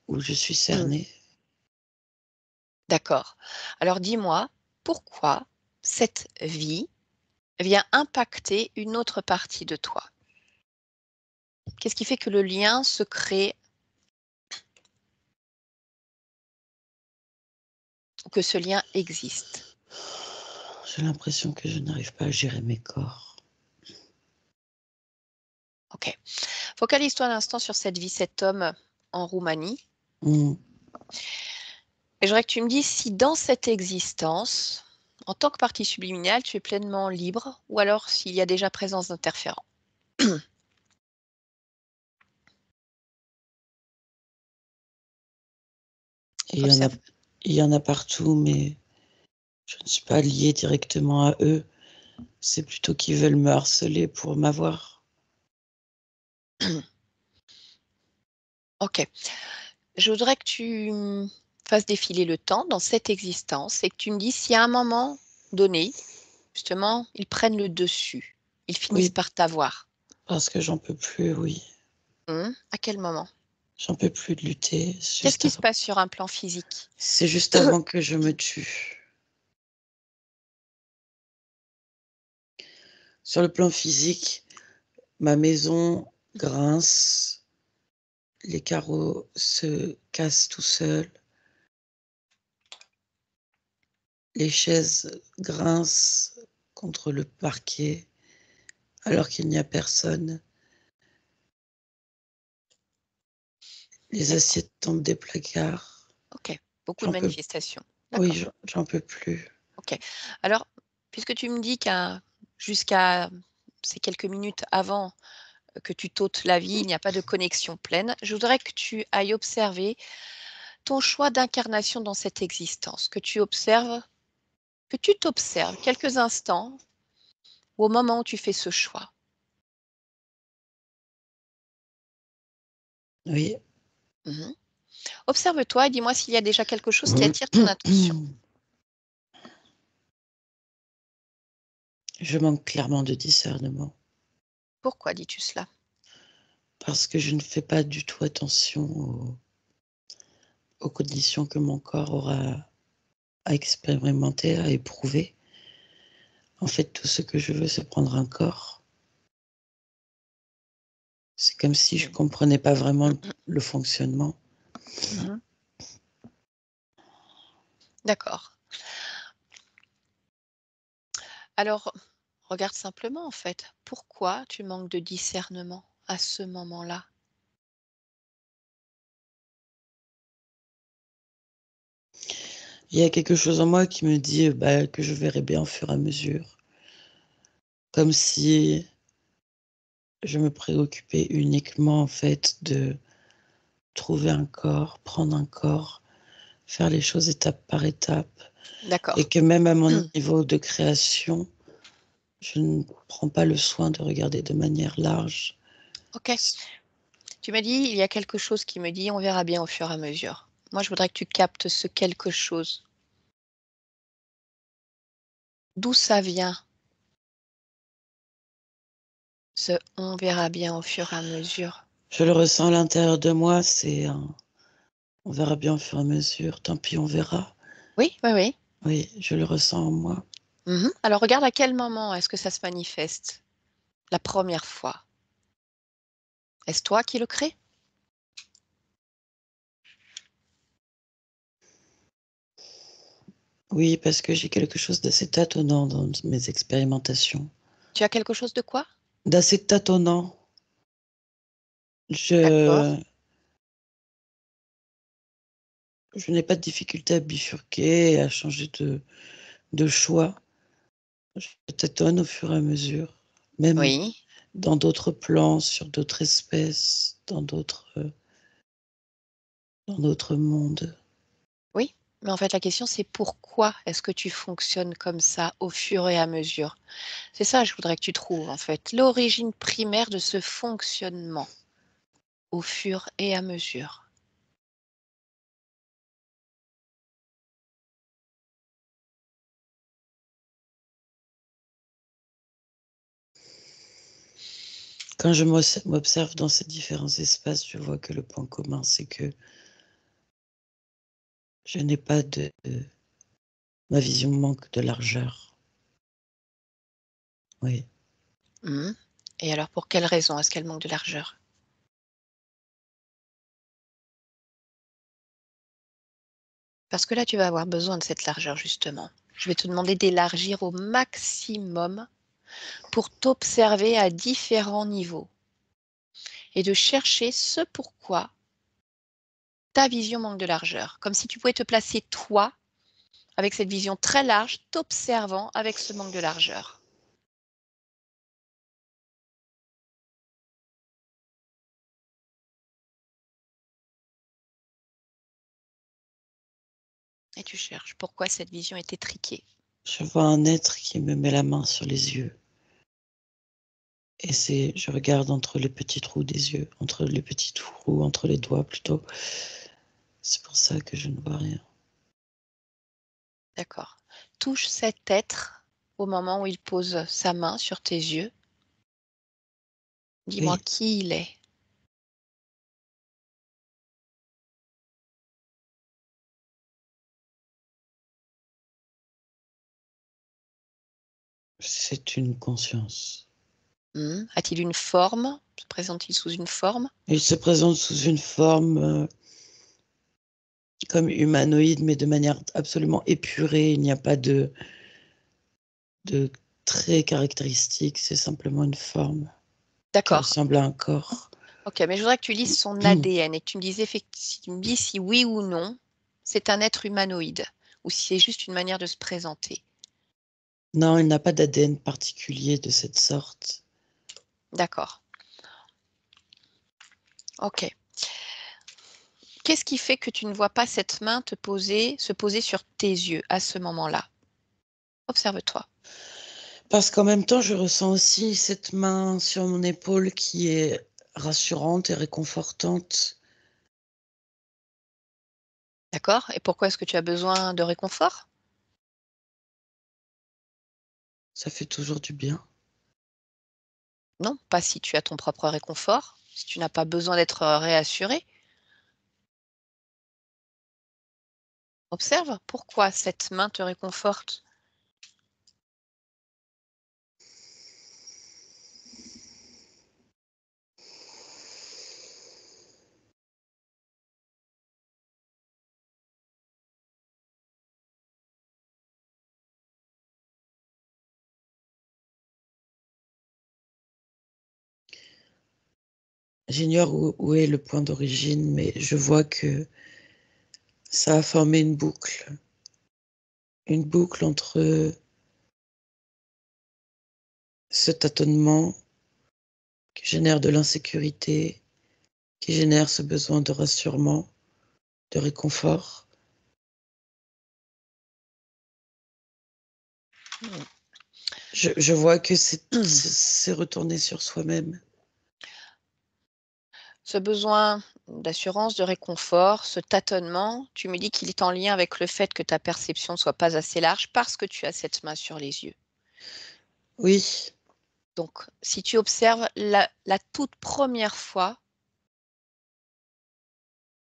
où je suis cernée. D'accord. Alors dis-moi, pourquoi cette vie vient impacter une autre partie de toi? Qu'est-ce qui fait que le lien se crée ou que ce lien existe? J'ai l'impression que je n'arrive pas à gérer mes corps. OK. Focalise-toi un instant sur cette vie, cet homme en Roumanie Mmh. et je voudrais que tu me dises si dans cette existence, en tant que partie subliminale, tu es pleinement libre ou alors s'il y a déjà présence d'interférents. Et Observe. il y en a partout, mais je ne suis pas liée directement à eux. C'est plutôt qu'ils veulent me harceler pour m'avoir. Ok. Je voudrais que tu fasses défiler le temps dans cette existence et que tu me dises si à un moment donné, justement, ils prennent le dessus, ils finissent Oui, par t'avoir. parce que j'en peux plus, oui. À quel moment? J'en peux plus de lutter. Qu'est-ce qui se passe sur un plan physique? C'est juste avant que je me tue. Sur le plan physique, ma maison grince, les carreaux se cassent tout seuls, les chaises grincent contre le parquet alors qu'il n'y a personne. Les D'accord. assiettes tombent des placards. Ok. Beaucoup de J'en peux, manifestations. oui, D'accord. j'en peux plus. Ok. Alors, puisque tu me dis jusqu'à ces quelques minutes avant que tu t'ôtes la vie, il n'y a pas de connexion pleine, je voudrais que tu ailles observer ton choix d'incarnation dans cette existence, que tu t'observes quelques instants au moment où tu fais ce choix. Oui. Mhm. Observe-toi et dis-moi s'il y a déjà quelque chose qui attire ton attention. Je manque clairement de discernement Pourquoi dis-tu cela? parce que je ne fais pas du tout attention aux conditions que mon corps aura à expérimenter, à éprouver. En fait, tout ce que je veux, c'est prendre un corps. C'est comme si je comprenais pas vraiment le fonctionnement. Mhm. D'accord. Alors, regarde simplement en fait. Pourquoi tu manques de discernement à ce moment-là? Il y a quelque chose en moi qui me dit que je verrai bien au fur et à mesure. Comme si je me préoccupais uniquement en fait de trouver un corps, prendre un corps, faire les choses étape par étape. Et D'accord. que même à mon niveau de création, je ne prends pas le soin de regarder de manière large. Ok. Tu m'as dit, il y a quelque chose qui me dit, on verra bien au fur et à mesure. Moi, je voudrais que tu captes ce quelque chose. D'où ça vient? On verra bien au fur et à mesure. Je le ressens à l'intérieur de moi, on verra bien au fur et à mesure, tant pis, on verra. Oui, oui, oui. Oui, je le ressens en moi. Alors, regarde à quel moment est-ce que ça se manifeste? La première fois. Est-ce toi qui le crée? Oui, parce que j'ai quelque chose d'assez tâtonnant dans mes expérimentations. Tu as quelque chose de quoi? D'assez tâtonnant. D'accord. Je, je n'ai pas de difficulté à bifurquer et à changer de choix. Je tâtonne au fur et à mesure, même Oui, dans d'autres plans, sur d'autres espèces, dans d'autres mondes. oui. Mais en fait, la question, c'est pourquoi est-ce que tu fonctionnes comme ça au fur et à mesure? C'est ça, je voudrais que tu trouves, en fait, l'origine primaire de ce fonctionnement au fur et à mesure. Quand je m'observe dans ces différents espaces, je vois que le point commun, c'est que je n'ai pas ma vision manque de largeur. Oui. Mmh. Et alors, pour quelle raison est-ce qu'elle manque de largeur? Parce que là, tu vas avoir besoin de cette largeur, justement. Je vais te demander d'élargir au maximum pour t'observer à différents niveaux et de chercher ce pourquoi ta vision manque de largeur. Comme si tu pouvais te placer toi, avec cette vision très large, t'observant avec ce manque de largeur. Et tu cherches pourquoi cette vision est étriquée. Je vois un être qui me met la main sur les yeux. Et je regarde entre les petits trous des yeux, entre les petits trous, entre les doigts plutôt. C'est pour ça que je ne vois rien. D'accord. Touche cet être au moment où il pose sa main sur tes yeux. Dis-moi Oui, qui il est. c'est une conscience. A-t-il une forme? Se présente-t-il sous une forme? Il se présente sous une forme comme humanoïde, mais de manière absolument épurée. Il n'y a pas de traits caractéristiques, c'est simplement une forme qui D'accord. ressemble à un corps. Ok, mais je voudrais que tu lises son ADN et que tu me dises tu me dis si oui ou non c'est un être humanoïde ou si c'est juste une manière de se présenter. Non, il n'a pas d'ADN particulier de cette sorte. D'accord. Ok. Qu'est-ce qui fait que tu ne vois pas cette main se poser sur tes yeux à ce moment-là? Observe-toi. Parce qu'en même temps, je ressens aussi cette main sur mon épaule qui est rassurante et réconfortante. D'accord? Et pourquoi est-ce que tu as besoin de réconfort? Ça fait toujours du bien. Non, pas si tu as ton propre réconfort, si tu n'as pas besoin d'être réassuré. Observe pourquoi cette main te réconforte. J'ignore où est le point d'origine, mais je vois que ça a formé une boucle. Une boucle entre ce tâtonnement qui génère de l'insécurité, qui génère ce besoin de rassurement, de réconfort. Je vois que c'est retourné sur soi-même. Ce besoin d'assurance, de réconfort, ce tâtonnement, tu me dis qu'il est en lien avec le fait que ta perception ne soit pas assez large parce que tu as cette main sur les yeux. Oui, Donc, si tu observes la toute première fois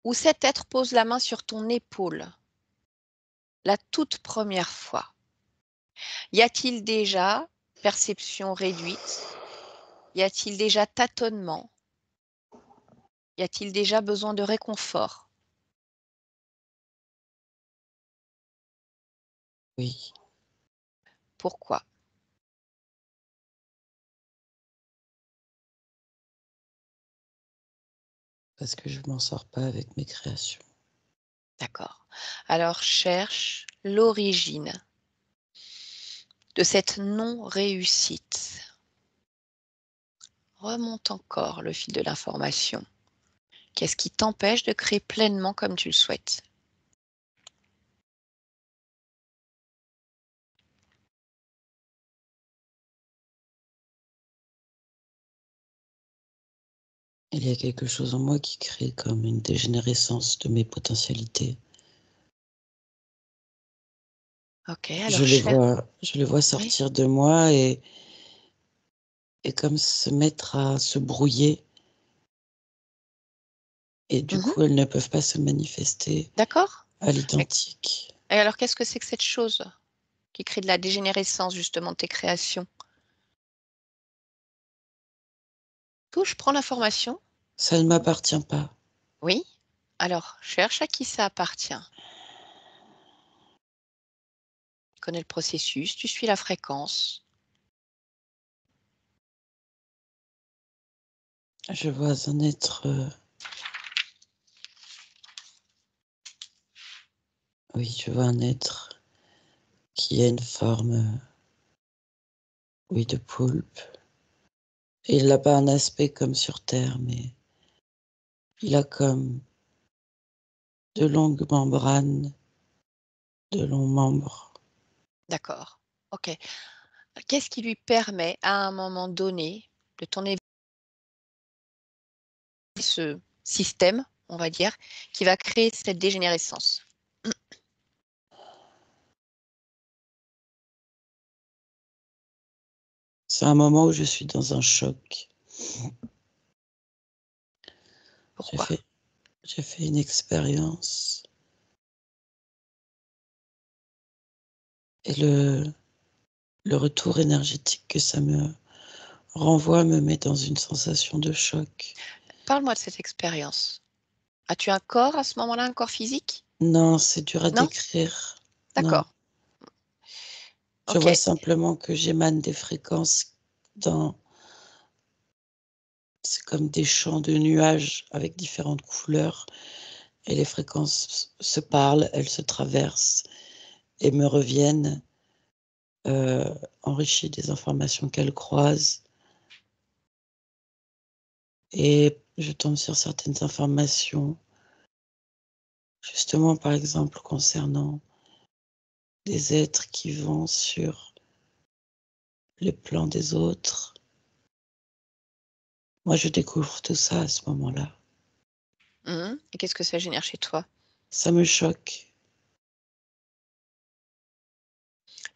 où cet être pose la main sur ton épaule, la toute première fois, y a-t-il déjà perception réduite? Y a-t-il déjà tâtonnement? Y a-t-il déjà besoin de réconfort? oui, Pourquoi? parce que je m'en sors pas avec mes créations. D'accord. Alors cherche l'origine de cette non-réussite. Remonte encore le fil de l'information. Qu'est-ce qui t'empêche de créer pleinement comme tu le souhaites? Il y a quelque chose en moi qui crée comme une dégénérescence de mes potentialités. Ok, alors cherche. Je les vois Oui. sortir de moi et comme se mettre à se brouiller. Et du Mhm. coup, elles ne peuvent pas se manifester D'accord. à Mais- l'identique. Et alors qu'est-ce que c'est que cette chose qui crée de la dégénérescence justement de tes créations? Touche, prends l'information. Ça ne m'appartient pas. Oui. Alors cherche à qui ça appartient. Tu connais le processus, tu suis la fréquence. Je vois un être, oui, je vois un être qui a une forme, oui, de poulpe. Et il n'a pas un aspect comme sur Terre, mais il a comme de longues membranes, de longs membres. D'accord. OK. Qu'est-ce qui lui permet, à un moment donné, de ton ce système, on va dire, qui va créer cette dégénérescence? C'est un moment où je suis dans un choc. J'ai Pourquoi? fait j'ai fait une expérience et le retour énergétique que ça me renvoie me met dans une sensation de choc. Parle-moi de cette expérience. As-tu un corps à ce moment-là, un corps physique? Non, c'est dur à Non? décrire. Non, D'accord. je vois OK. simplement que j'émane des fréquences dans c'est comme des champs de nuages avec différentes couleurs et les fréquences se parlent, elles se traversent et me reviennent, enrichies des informations qu'elles croisent et je tombe sur certaines informations, justement, par exemple, concernant des êtres qui vont sur les plans des autres. Moi, je découvre tout ça à ce moment-là. Mmh. Et qu'est-ce que ça génère chez toi? Ça me choque.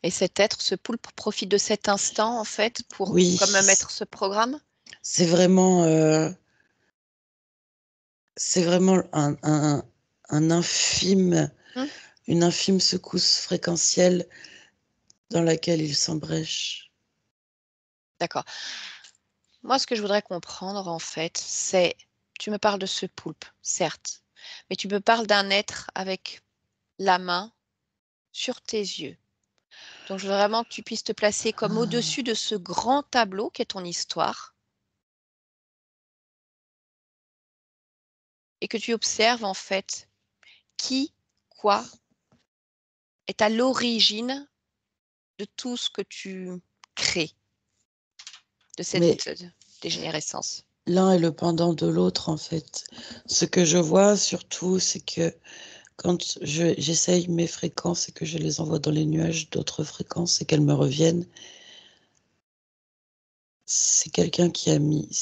Et cet être, ce poulpe, profite de cet instant, en fait, pour Oui, comme mettre ce programme? c'est vraiment, c'est vraiment un infime Mmh, une infime secousse fréquentielle dans laquelle il s'embrèche. d'accord. Moi, ce que je voudrais comprendre, en fait, c'est tu me parles de ce poulpe, certes, mais tu me parles d'un être avec la main sur tes yeux. Donc, je veux vraiment que tu puisses te placer comme Ah, au-dessus de ce grand tableau qu'est ton histoire et que tu observes, en fait, qui, quoi est à l'origine de tout ce que tu crées, de mais cette, dégénérescence. l'un est le pendant de l'autre, en fait. Ce que je vois surtout, c'est que quand j'essaye mes fréquences et que je les envoie dans les nuages d'autres fréquences et qu'elles me reviennent, c'est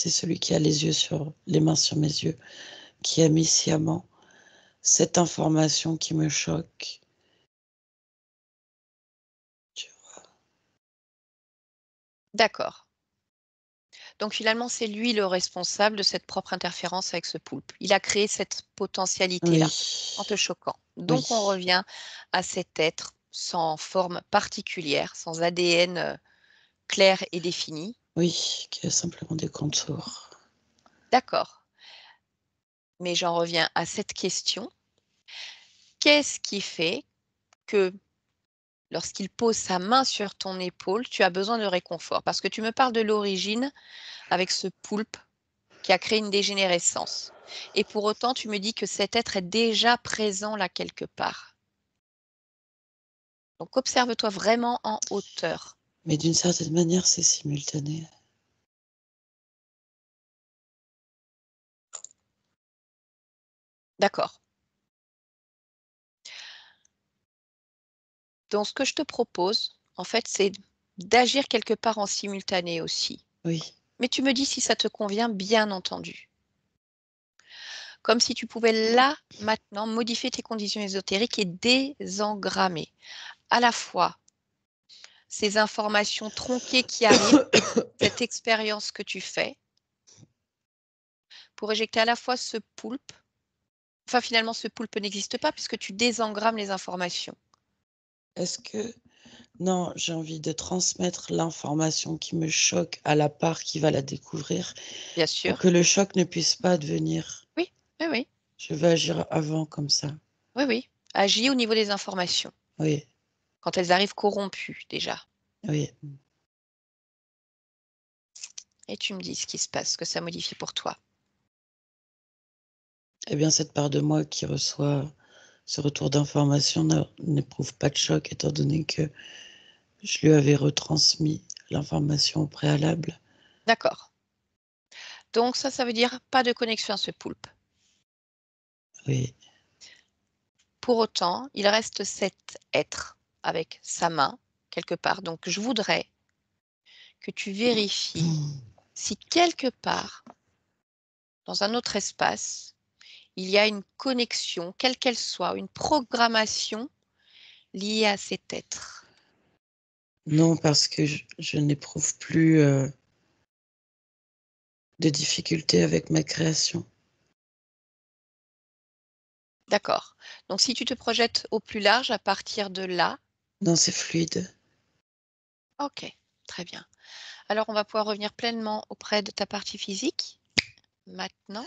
celui qui a les mains sur mes yeux, qui a mis sciemment cette information qui me choque. Tu D'accord. Donc finalement, c'est lui le responsable de cette propre interférence avec ce poulpe. Il a créé cette potentialité-là, en Oui, te choquant. Donc on oui, revient à cet être sans forme particulière, sans ADN, clair et défini. oui, qui a simplement des contours. D'accord, mais j'en reviens à cette question. Qu'est-ce qui fait que lorsqu'il pose sa main sur ton épaule, tu as besoin de réconfort? Parce que tu me parles de l'origine avec ce poulpe qui a créé une dégénérescence. Et pour autant, tu me dis que cet être est déjà présent là quelque part. Donc observe-toi vraiment en hauteur. Mais d'une certaine manière, c'est simultané. D'accord. Donc ce que je te propose, en fait, c'est d'agir quelque part en simultané aussi. Oui, Mais tu me dis si ça te convient, bien entendu. Comme si tu pouvais là, maintenant, modifier tes conditions ésotériques et désengrammer à la fois ces informations tronquées qui arrivent et cette expérience que tu fais pour éjecter à la fois ce poulpe. Enfin, finalement, ce poulpe n'existe pas puisque tu désengrammes les informations. est-ce que non, j'ai envie de transmettre l'information qui me choque à la part qui va la découvrir Bien pour sûr. que le choc ne puisse pas advenir. Oui, oui, oui, Je veux agir avant comme ça. oui, oui. Agis au niveau des informations, Oui, quand elles arrivent corrompues déjà. oui. Et tu me dis ce qui se passe, ce que ça modifie pour toi. Eh bien, cette part de moi qui reçoit ce retour d'information n'éprouve pas de choc étant donné que je lui avais retransmis l'information au préalable. D'accord. Donc ça veut dire pas de connexion à ce poulpe. Oui, Pour autant, il reste cet être avec sa main. quelque part. Donc, je voudrais que tu vérifies si quelque part, dans un autre espace, il y a une connexion, quelle qu'elle soit, une programmation liée à cet être. Non, parce que je n'éprouve plus de difficultés avec ma création. D'accord. Donc, si tu te projettes au plus large à partir de là, Non, c'est fluide. ok, très bien. Alors, on va pouvoir revenir pleinement auprès de ta partie physique maintenant.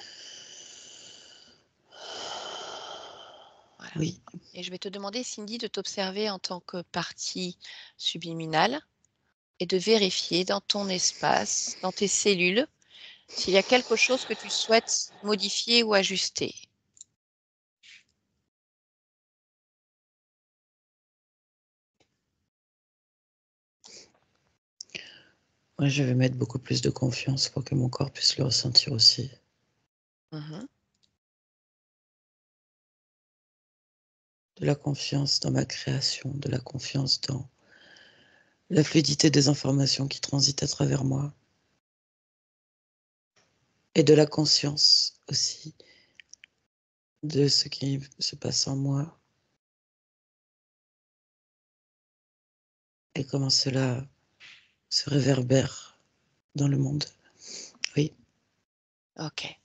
Voilà. Oui. Et je vais te demander, Cindy, de t'observer en tant que partie subliminale et de vérifier dans ton espace, dans tes cellules, s'il y a quelque chose que tu souhaites modifier ou ajuster. Moi, je vais mettre beaucoup plus de confiance pour que mon corps puisse le ressentir aussi. Mhm. De la confiance dans ma création, de la confiance dans la fluidité des informations qui transitent à travers moi. Et de la conscience aussi de ce qui se passe en moi et comment cela se réverbère dans le monde. Oui. Ok.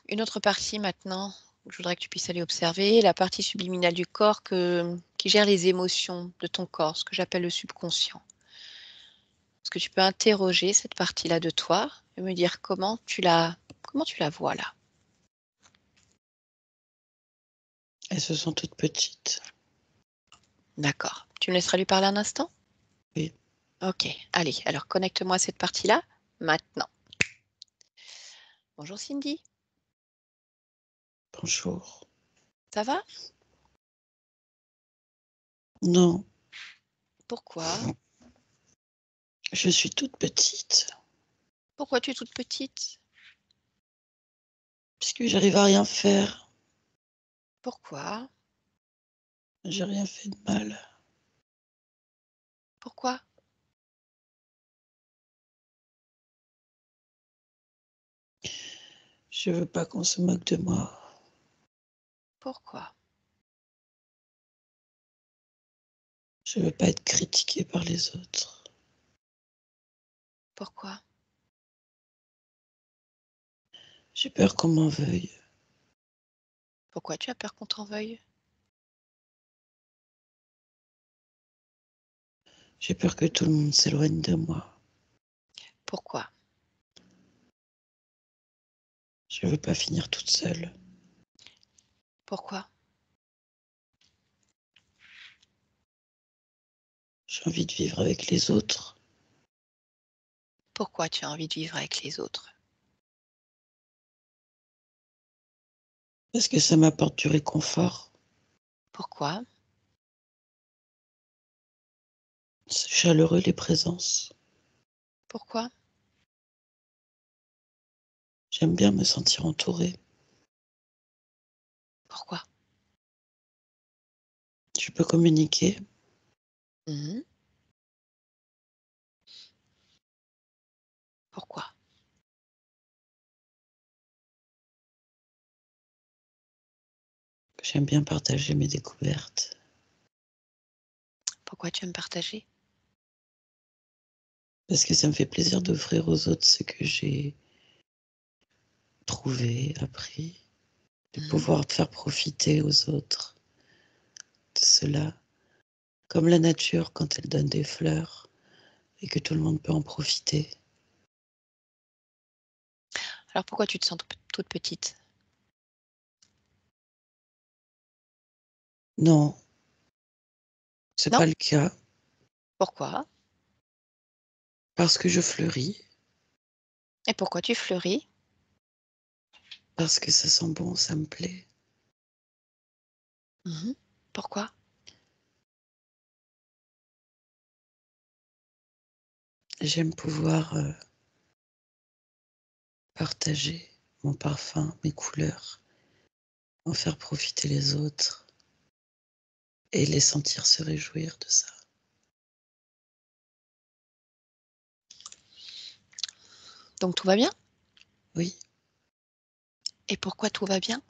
Une autre partie maintenant, je voudrais que tu puisses aller observer, la partie subliminale du corps qui gère les émotions de ton corps, ce que j'appelle le subconscient. Est-ce que tu peux interroger cette partie-là de toi et me dire comment tu la vois là? Elles se sont toutes petites. D'accord. Tu me laisseras lui parler un instant? Oui. Ok. Allez, alors connecte-moi à cette partie-là maintenant. Bonjour Cindy, Bonjour. ça va? Non, Pourquoi? je suis toute petite. Pourquoi tu es toute petite? Puisque j'arrive à rien faire. Pourquoi? J'ai rien fait de mal. Pourquoi? Je veux pas qu'on se moque de moi. Pourquoi? Je veux pas être critiquée par les autres. Pourquoi? J'ai peur qu'on m'en veuille. Pourquoi tu as peur qu'on t'en veuille? J'ai peur que tout le monde s'éloigne de moi. Pourquoi? Je veux pas finir toute seule. Pourquoi? J'ai envie de vivre avec les autres. Pourquoi tu as envie de vivre avec les autres? Parce que ça m'apporte du réconfort. Pourquoi? C'est chaleureux les présences. Pourquoi? J'aime bien me sentir entourée. Pourquoi? Je peux communiquer. Mhm. Pourquoi? J'aime bien partager mes découvertes. Pourquoi tu aimes partager? Parce que ça me fait plaisir d'offrir aux autres ce que j'ai trouvé, appris, de Mhm. pouvoir faire profiter aux autres de cela. Comme la nature quand elle donne des fleurs et que tout le monde peut en profiter. Alors pourquoi tu te sens toute petite? Non, c'est Non? pas le cas. Pourquoi? Parce que je fleuris, Et pourquoi tu fleuris? parce que ça sent bon, ça me plaît. Mhm. Pourquoi? J'aime pouvoir partager mon parfum, mes couleurs, en faire profiter les autres et les sentir se réjouir de ça. Donc tout va bien? Oui, Et pourquoi tout va bien?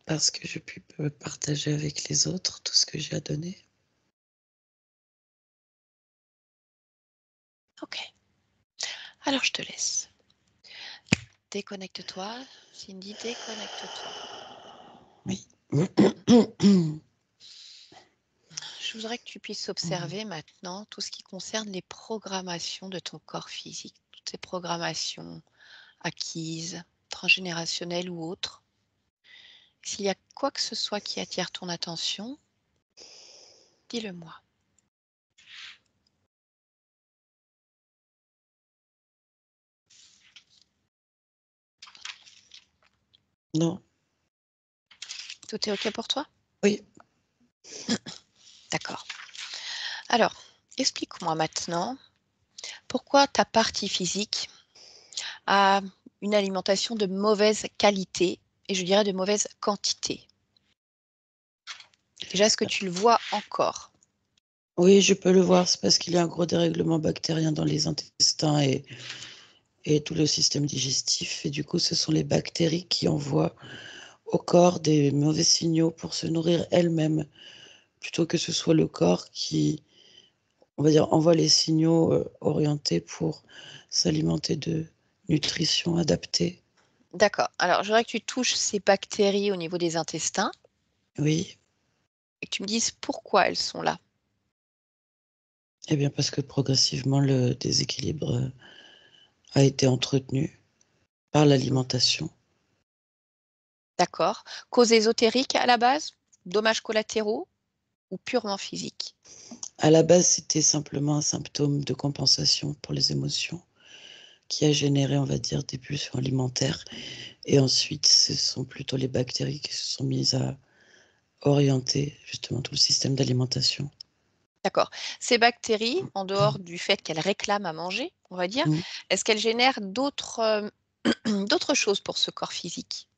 parce que je peux partager avec les autres tout ce que j'ai à donner. Ok. Alors je te laisse. Déconnecte-toi. Cindy, déconnecte-toi. Oui. Je voudrais que tu puisses observer maintenant tout ce qui concerne les programmations de ton corps physique, toutes ces programmations acquises, transgénérationnelles ou autres. S'il y a quoi que ce soit qui attire ton attention, dis-le-moi. Non, Tout est OK pour toi? oui. D'accord. Alors, explique-moi maintenant pourquoi ta partie physique a une alimentation de mauvaise qualité et je dirais de mauvaise quantité. Déjà, est-ce que tu le vois encore? Oui, je peux le voir, c'est parce qu'il y a un gros dérèglement bactérien dans les intestins et tout le système digestif. Et du coup, ce sont les bactéries qui envoient au corps des mauvais signaux pour se nourrir elles-mêmes, plutôt que ce soit le corps qui, on va dire, envoie les signaux orientés pour s'alimenter de nutrition adaptée. D'accord. Alors, je voudrais que tu touches ces bactéries au niveau des intestins Oui, et que tu me dises pourquoi elles sont là. eh bien parce que progressivement le déséquilibre a été entretenu par l'alimentation. D'accord. Cause ésotérique à la base, dommages collatéraux ou purement physique? À la base, c'était simplement un symptôme de compensation pour les émotions qui a généré, on va dire, des pulsions alimentaires. Et ensuite, ce sont plutôt les bactéries qui se sont mises à orienter justement tout le système d'alimentation. D'accord. Ces bactéries, en dehors du fait qu'elles réclament à manger, on va dire, Mmh. est-ce qu'elles génèrent d'autres d'autres choses pour ce corps physique,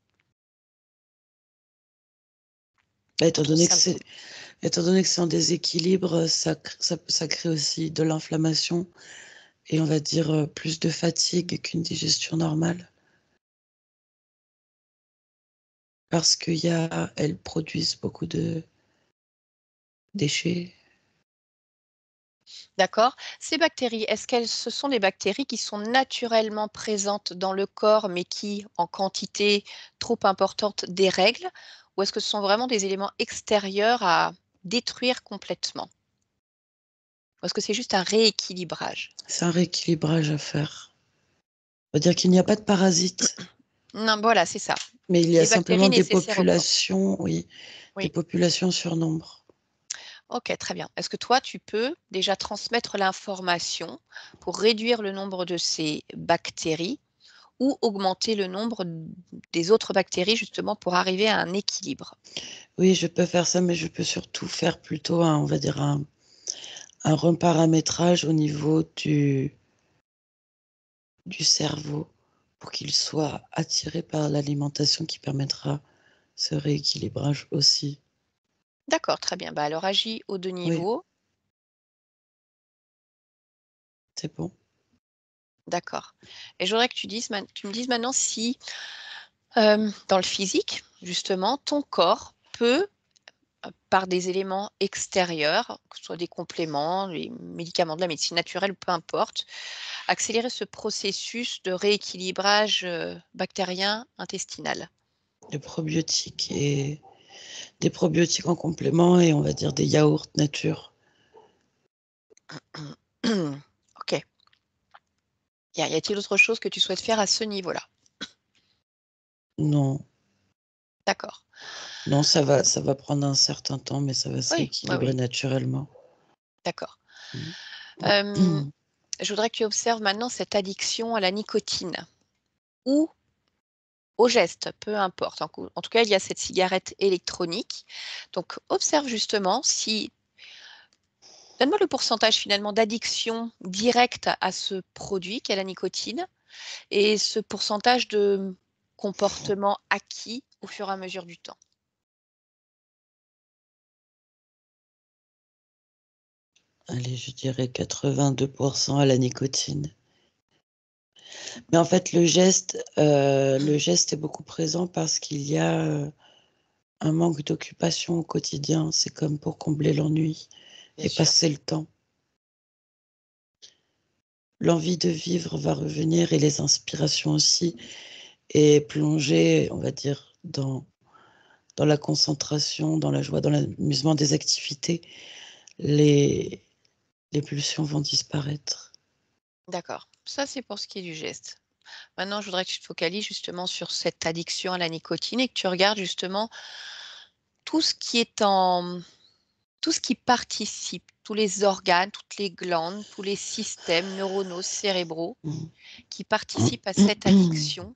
Bah, pour ton symptôme? étant donné que c'est en déséquilibre, ça crée aussi de l'inflammation et on va dire, plus de fatigue qu'une digestion normale. Parce elles produisent beaucoup de déchets. D'accord. Ces bactéries, est-ce qu'elles ce sont des bactéries qui sont naturellement présentes dans le corps, mais qui, en quantité trop importante, dérèglent? Ou est-ce que ce sont vraiment des éléments extérieurs à détruire complètement? Ou est-ce que c'est juste un rééquilibrage? C'est un rééquilibrage à faire. On va dire qu'il n'y a pas de parasites, Non, voilà, c'est ça. mais il y a Les bactéries simplement nécessaires au corps. des Oui. populations surnombre. OK, très bien. Est-ce que toi, tu peux déjà transmettre l'information pour réduire le nombre de ces bactéries ou augmenter le nombre des autres bactéries justement pour arriver à un équilibre? Oui, je peux faire ça, mais je peux surtout faire plutôt on va dire un reparamétrage au niveau du cerveau pour qu'il soit attiré par l'alimentation qui permettra ce rééquilibrage aussi. D'accord, très bien. Bah, alors agis aux 2 Oui, niveaux. c'est bon. D'accord, et je voudrais que tu me dises maintenant si, dans le physique, justement, ton corps peut, par des éléments extérieurs, que ce soit des compléments, des médicaments de la médecine naturelle, peu importe, accélérer ce processus de rééquilibrage, bactérien intestinal. Des probiotiques et des probiotiques en complément et on va dire des yaourts nature. OK. Y a-t-il autre chose que tu souhaites faire à ce niveau-là? Non, D'accord. non, ça va prendre un certain temps, mais ça va se Oui, oui, rééquilibrer oui, naturellement. d'accord. Mmh. Hem, je voudrais que tu observes maintenant cette addiction à la nicotine ou au geste, peu importe. En tout cas, il y a cette cigarette électronique. Donc observe justement si donne-moi le pourcentage finalement d'addiction directe à ce produit qu'est la nicotine et ce pourcentage de comportement acquis au fur et à mesure du temps. allez, je dirais 82% à la nicotine. Mais en fait, le geste est beaucoup présent parce qu'il y a un manque d'occupation au quotidien. C'est comme pour combler l'ennui Bien et sûr. passer le temps. L'envie de vivre va revenir et les inspirations aussi, et plonger, on va dire, dans la concentration, dans la joie, dans l'amusement des activités, les pulsions vont disparaître. D'accord. Ça, c'est pour ce qui est du geste. Maintenant, je voudrais que tu te focalises justement sur cette addiction à la nicotine et que tu regardes justement tout ce qui est tout ce qui participe, tous les organes, toutes les glandes, tous les systèmes neuronaux cérébraux Mmh. qui participent à cette addiction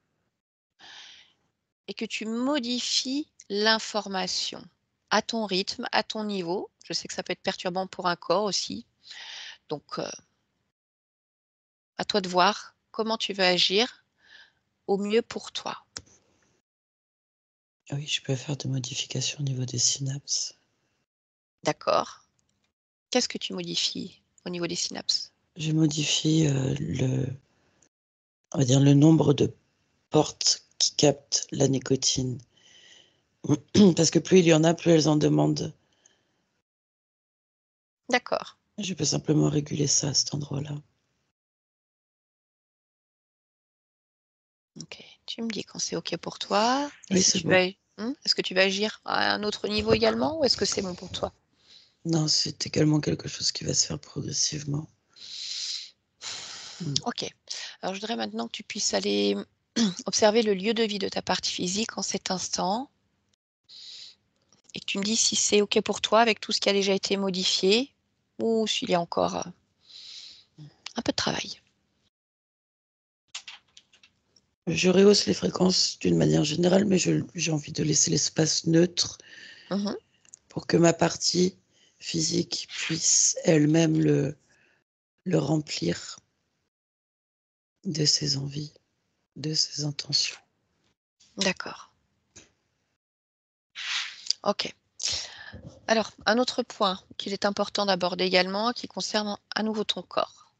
et que tu modifies l'information à ton rythme, à ton niveau. Je sais que ça peut être perturbant pour un corps aussi. Donc, à toi de voir comment tu veux agir au mieux pour toi. Oui, je peux faire des modifications au niveau des synapses. D'accord? Qu'est-ce que tu modifies au niveau des synapses? Je modifie, on va dire le nombre de portes qui captent la nicotine. Parce que plus il y en a, plus elles en demandent. D'accord. Je peux simplement réguler ça à cet endroit-là. OK. Tu me dis quand c'est OK pour toi et Oui, si c'est tu bon. veux est-ce que tu vas agir à un autre niveau également ou est-ce que c'est bon pour toi? Non, c'est également quelque chose qui va se faire progressivement. Mmh. OK. Alors je voudrais maintenant que tu puisses aller observer le lieu de vie de ta partie physique en cet instant et que tu me dis si c'est OK pour toi avec tout ce qui a déjà été modifié ou s'il y a encore, un peu de travail. Je rehausse les fréquences d'une manière générale, mais j'ai envie de laisser l'espace neutre Mmh. pour que ma partie physique puisse elle-même le remplir de ses envies, de ses intentions. D'accord. OK. Alors, un autre point qu'il est important d'aborder également, qui concerne à nouveau ton corps.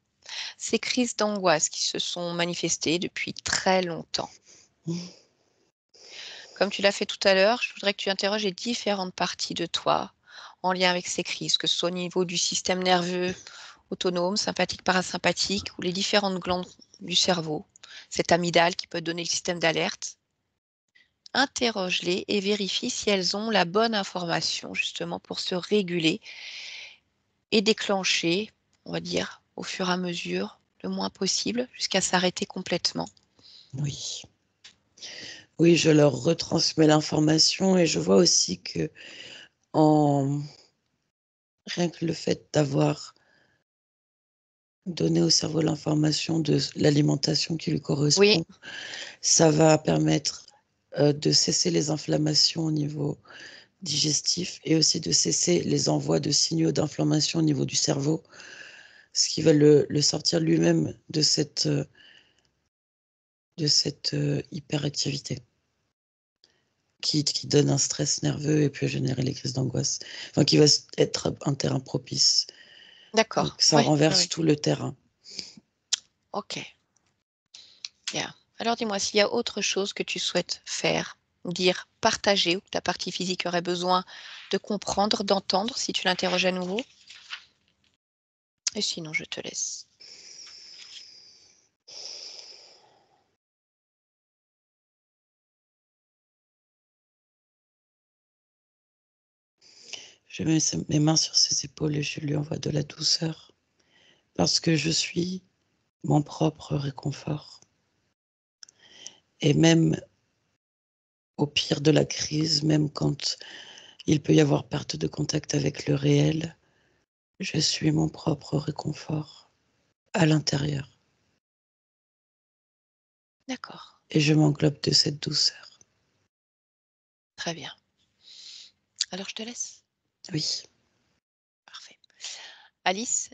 Ces crises d'angoisse qui se sont manifestées depuis très longtemps. Mmh. Comme tu l'as fait tout à l'heure, je voudrais que tu interroges les différentes parties de toi en lien avec ces crises, que ce soit au niveau du système nerveux autonome, sympathique, parasympathique, ou les différentes glandes du cerveau, cette amygdale qui peut donner le système d'alerte. Interroge-les et vérifie si elles ont la bonne information justement pour se réguler et déclencher, on va dire, au fur et à mesure, le moins possible, jusqu'à s'arrêter complètement. Oui. Oui, je leur retransmets l'information et je vois aussi que en rien que le fait d'avoir donné au cerveau l'information de l'alimentation qui lui Oui, correspond, ça va permettre, de cesser les inflammations au niveau digestif et aussi de cesser les envois de signaux d'inflammation au niveau du cerveau, ce qui va le sortir lui-même de cette, hyperactivité qui donne un stress nerveux et peut générer les crises d'angoisse. Enfin, qui va être un terrain propice. Donc d'accord. ça Oui, oui, renverse oui. tout le terrain. OK. Bien. Alors dis-moi s'il y a autre chose que tu souhaites faire, dire, partager ou que ta partie physique aurait besoin de comprendre, d'entendre si tu l'interroges à nouveau? Et sinon je te laisse. Je mets mes mains sur ses épaules et je lui envoie de la douceur parce que je suis mon propre réconfort. Et même au pire de la crise, même quand il peut y avoir perte de contact avec le réel, je suis mon propre réconfort à l'intérieur D'accord, et je m'englobe de cette douceur. très bien. Alors je te laisse. Oui, Parfait. Alice,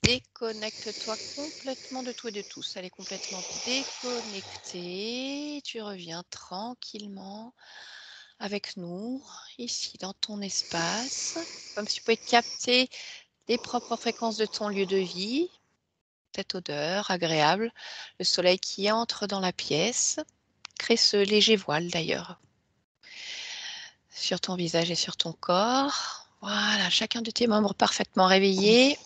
déconnecte-toi complètement de tout et de tous. Elle est complètement déconnectée. Tu reviens tranquillement avec nous, ici dans ton espace, comme si tu pouvais capter les propres fréquences de ton lieu de vie, cette odeur agréable, le soleil qui entre dans la pièce, crée ce léger voile d'ailleurs sur ton visage et sur ton corps. Voilà, chacun de tes membres parfaitement réveillés.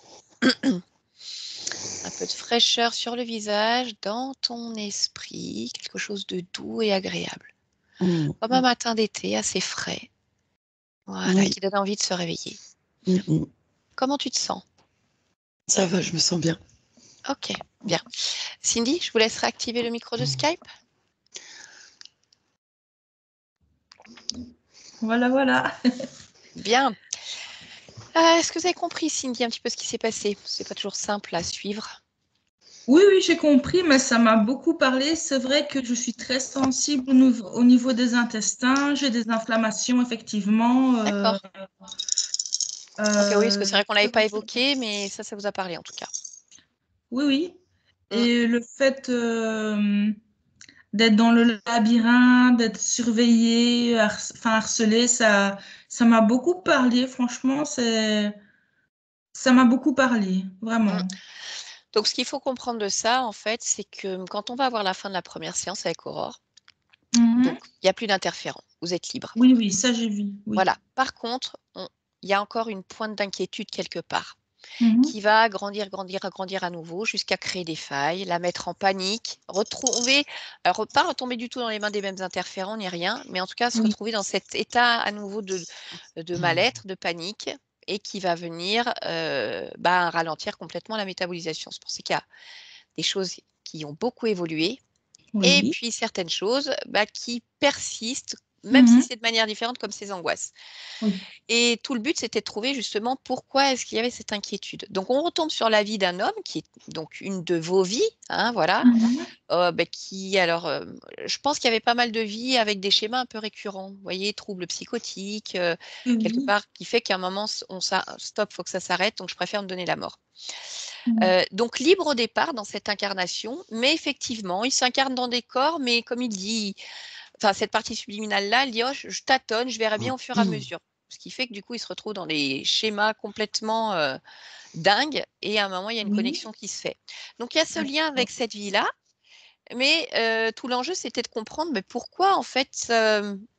Un peu de fraîcheur sur le visage, dans ton esprit, quelque chose de doux et agréable. Mmh. Comme un matin d'été assez frais. Voilà, Oui. qui donne envie de se réveiller. Mmh. Comment tu te sens? Ça va, je me sens bien. Ok, bien. Cindy, je vous laisserai activer le micro de Skype. Voilà, voilà. Bien. Est-ce que vous avez compris, Cindy, un petit peu ce qui s'est passé? C'est pas toujours simple à suivre. Oui, oui, j'ai compris, mais ça m'a beaucoup parlé. C'est vrai que je suis très sensible au niveau des intestins. J'ai des inflammations, effectivement. D'accord. Ok, oui, parce que c'est vrai qu'on C'est l'avait pas vrai. évoqué, mais ça vous a parlé en tout cas. Oui, oui. Mm. Et le fait d'être dans le labyrinthe, d'être surveillé, enfin harcelé, ça m'a beaucoup parlé. Franchement, ça m'a beaucoup parlé, Mm. vraiment. Donc, ce qu'il faut comprendre de ça, en fait, c'est que quand on va avoir la fin de la première séance avec Aurore, donc Mhm. il n'y a plus d'interférents, vous êtes libre. Oui, oui, ça j'ai vu. Oui. Voilà. Par contre, il y a encore une pointe d'inquiétude quelque part Mhm. qui va grandir, grandir, grandir à nouveau jusqu'à créer des failles, la mettre en panique, retrouver, alors pas retomber du tout dans les mains des mêmes interférents ni rien, mais en tout cas se Oui. retrouver dans cet état à nouveau de mal-être, de panique, et qui va venir ralentir complètement la métabolisation. C'est pour ça qu'il y a des choses qui ont beaucoup évolué et Oui. puis certaines choses qui persistent, même si Mhm. c'est de manière différente, comme ces angoisses. Oui. Et tout le but, c'était de trouver justement pourquoi est-ce qu'il y avait cette inquiétude. Donc, on retombe sur la vie d'un homme qui est donc une de vos vies, hein, voilà, Mhm. je pense qu'il y avait pas mal de vies avec des schémas un peu récurrents. Vous voyez, troubles psychotiques, Oui, quelque oui. part, qui fait qu'à un moment, stop, faut que ça s'arrête, donc je préfère me donner la mort. Mhm. Donc, libre au départ dans cette incarnation, mais effectivement, il s'incarne dans des corps, mais comme il dit, enfin, cette partie subliminale-là, elle dit, oh, je tâtonne, je verrai bien au fur et à mesure. Ce qui fait que du coup, il se retrouve dans des schémas complètement dingues et à un moment, il y a une Oui. connexion qui se fait. Donc, il y a ce lien avec cette vie-là, mais tout l'enjeu, c'était de comprendre pourquoi, en fait,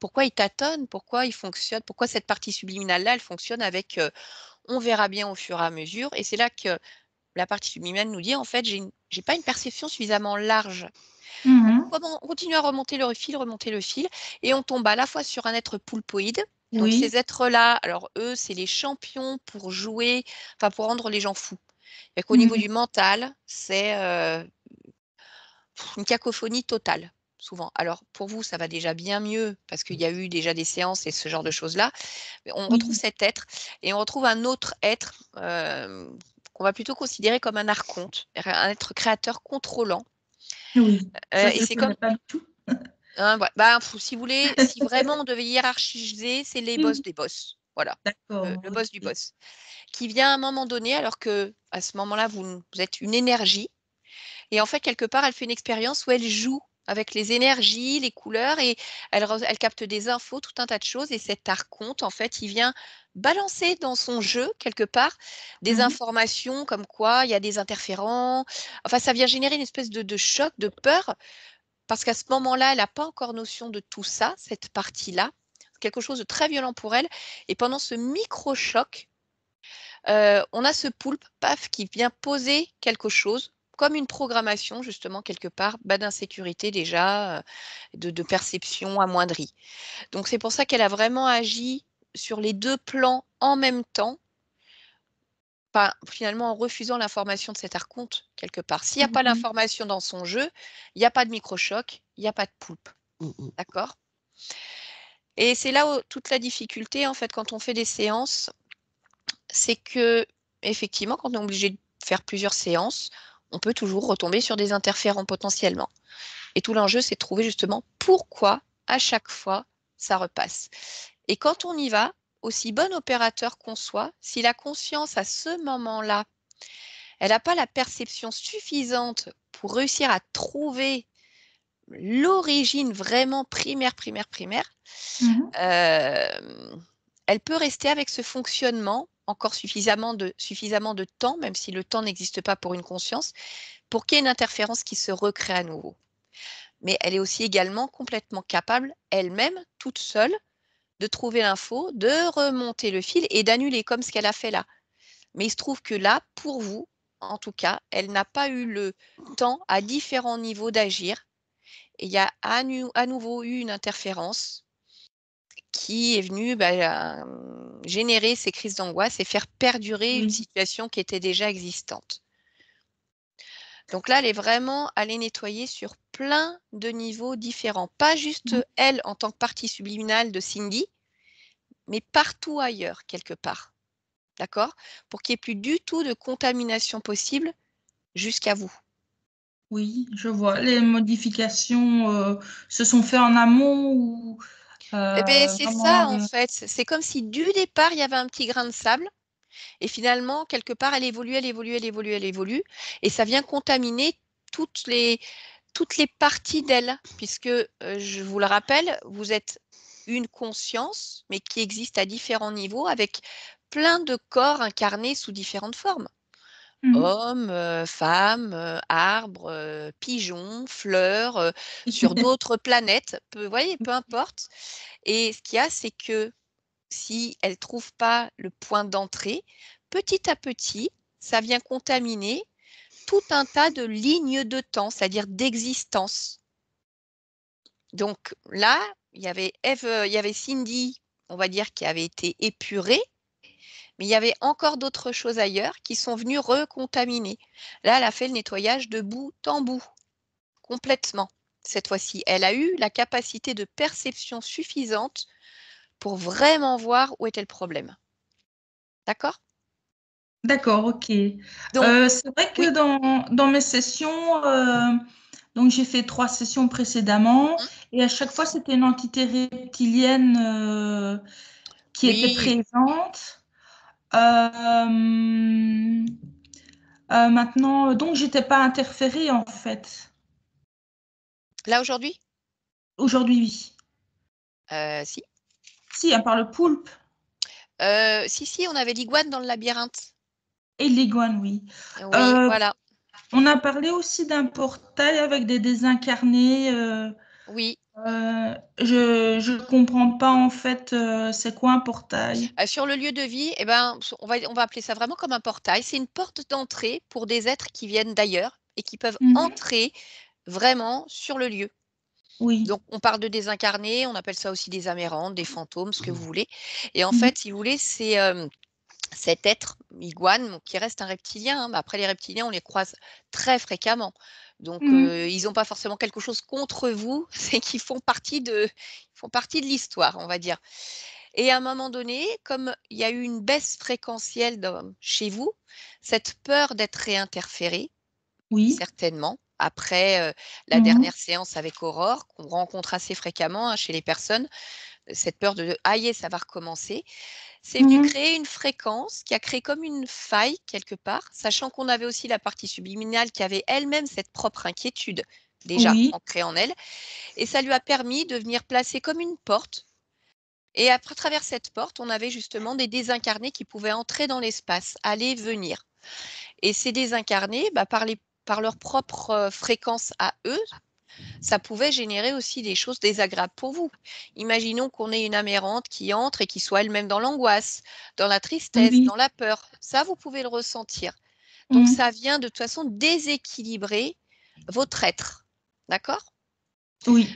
pourquoi il tâtonne, pourquoi il fonctionne, pourquoi cette partie subliminale-là, elle fonctionne avec on verra bien au fur et à mesure. Et c'est là que la partie subliminale nous dit, en fait, j'ai pas une perception suffisamment large. Mhm. On continue à remonter le fil, et on tombe à la fois sur un être poulpoïde. Donc Oui. ces êtres-là, alors eux, c'est les champions pour jouer, enfin pour rendre les gens fous. Et qu'au niveau Mhm. du mental, c'est une cacophonie totale, souvent. Alors pour vous, ça va déjà bien mieux parce qu'il y a eu déjà des séances et ce genre de choses-là. Mais on retrouve Oui. cet être et on retrouve un autre être qu'on va plutôt considérer comme un archonte, un être créateur contrôlant. Oui. Ça, Et je ne c'est comme connais pas du tout. hein, si vous voulez, si vraiment on devait hiérarchiser, c'est les Oui, boss oui. des boss. Voilà, D'accord. le boss du Ok. boss. Qui vient à un moment donné, alors que à ce moment-là, vous êtes une énergie. Et en fait, quelque part, elle fait une expérience où elle joue avec les énergies, les couleurs, et elle capte des infos, tout un tas de choses. Et cet archonte, en fait, il vient balancer dans son jeu, quelque part, des Mhm. informations comme quoi il y a des interférents. Enfin, ça vient générer une espèce de choc, de peur parce qu'à ce moment-là, elle n'a pas encore notion de tout ça, cette partie-là, quelque chose de très violent pour elle. Et pendant ce micro-choc, on a ce poulpe, paf, qui vient poser quelque chose, comme une programmation, justement, quelque part, d'insécurité déjà, de perception amoindrie. Donc c'est pour ça qu'elle a vraiment agi sur les deux plans en même temps, pas, finalement en refusant l'information de cet archonte, quelque part. S'il n'y a pas Mhm. l'information dans son jeu, il n'y a pas de micro-choc, il n'y a pas de poulpe. Mmh. D'accord? Et c'est là où toute la difficulté, en fait, quand on fait des séances, c'est que, effectivement, quand on est obligé de faire plusieurs séances, on peut toujours retomber sur des interférents potentiellement. Et tout l'enjeu, c'est de trouver justement pourquoi, à chaque fois, ça repasse. Et quand on y va, aussi bon opérateur qu'on soit, si la conscience, à ce moment-là, elle n'a pas la perception suffisante pour réussir à trouver l'origine vraiment primaire, Mhm. elle peut rester avec ce fonctionnement encore suffisamment de temps, même si le temps n'existe pas pour une conscience, pour qu'il y ait une interférence qui se recrée à nouveau. Mais elle est aussi également complètement capable, elle-même, toute seule, de trouver l'info, de remonter le fil et d'annuler comme ce qu'elle a fait là. Mais il se trouve que là, pour vous, en tout cas, elle n'a pas eu le temps à différents niveaux d'agir. Et il y a à nouveau eu une interférence qui est venue générer ces crises d'angoisse et faire perdurer une Oui. situation qui était déjà existante. Donc là, elle est vraiment allée nettoyer sur plein de niveaux différents. Pas juste elle en tant que partie subliminale de Cindy, mais partout ailleurs, quelque part. D'accord? Pour qu'il n'y ait plus du tout de contamination possible jusqu'à vous. Oui, je vois. Les modifications se sont faites en amont ou Eh bien, c'est vraiment. ça, en fait. C'est comme si du départ, il y avait un petit grain de sable. Et finalement, quelque part, elle évolue, elle évolue, elle évolue, elle évolue. Et ça vient contaminer toutes les parties d'elle. Puisque, je vous le rappelle, vous êtes une conscience, mais qui existe à différents niveaux, avec plein de corps incarnés sous différentes formes. Hommes, femmes, arbres, pigeons, fleurs, sur d'autres planètes, vous voyez, peu importe. Et ce qu'il y a, c'est que si elle ne trouve pas le point d'entrée, petit à petit, ça vient contaminer tout un tas de lignes de temps, c'est-à-dire d'existence. Donc là, il y avait il y avait Cindy, on va dire, qui avait été épurée, mais il y avait encore d'autres choses ailleurs qui sont venues recontaminer. Là, elle a fait le nettoyage de bout en bout, complètement, cette fois-ci. Elle a eu la capacité de perception suffisante pour vraiment voir où était le problème. D'accord? D'accord, ok. Donc, C'est vrai que oui. dans mes sessions, donc j'ai fait 3 sessions précédemment, Mmh. et à chaque fois c'était une entité reptilienne qui était Oui. présente. Maintenant, donc j'étais pas interférée en fait. Là, aujourd'hui? Aujourd'hui, oui. Si. Si, à part le poulpe Si, on avait l'iguane dans le labyrinthe. et l'iguane, oui. Oui, Euh, voilà. on a parlé aussi d'un portail avec des désincarnés. Oui. Je comprends pas en fait, c'est quoi un portail? Sur le lieu de vie, eh ben, on va appeler ça vraiment comme un portail. C'est une porte d'entrée pour des êtres qui viennent d'ailleurs et qui peuvent entrer vraiment sur le lieu. Oui. Donc, on parle de désincarnés, on appelle ça aussi des amérantes, des fantômes, ce que vous voulez. Et en Mhm. fait, si vous voulez, c'est cet être, iguane, qui reste un reptilien, hein. Mais après, les reptiliens, on les croise très fréquemment. Donc, Mhm. ils n'ont pas forcément quelque chose contre vous, c'est qu'ils font partie de l'histoire, on va dire. Et à un moment donné, comme il y a eu une baisse fréquentielle chez vous, cette peur d'être réinterféré, Oui. certainement, après la Mhm. dernière séance avec Aurore, qu'on rencontre assez fréquemment, hein, chez les personnes, cette peur de aïe, ça va recommencer. C'est venu Mhm. créer une fréquence qui a créé comme une faille quelque part, sachant qu'on avait aussi la partie subliminale qui avait elle-même cette propre inquiétude déjà Oui. ancrée en elle. Et ça lui a permis de venir placer comme une porte. Et à travers cette porte, on avait justement des désincarnés qui pouvaient entrer dans l'espace, aller, venir. Et ces désincarnés, par leur propre fréquence à eux, ça pouvait générer aussi des choses désagréables pour vous. Imaginons qu'on ait une âme errante qui entre et qui soit elle-même dans l'angoisse, dans la tristesse, Oui. dans la peur. Ça, vous pouvez le ressentir. Donc, Mhm. ça vient de toute façon déséquilibrer votre être. D'accord? Oui.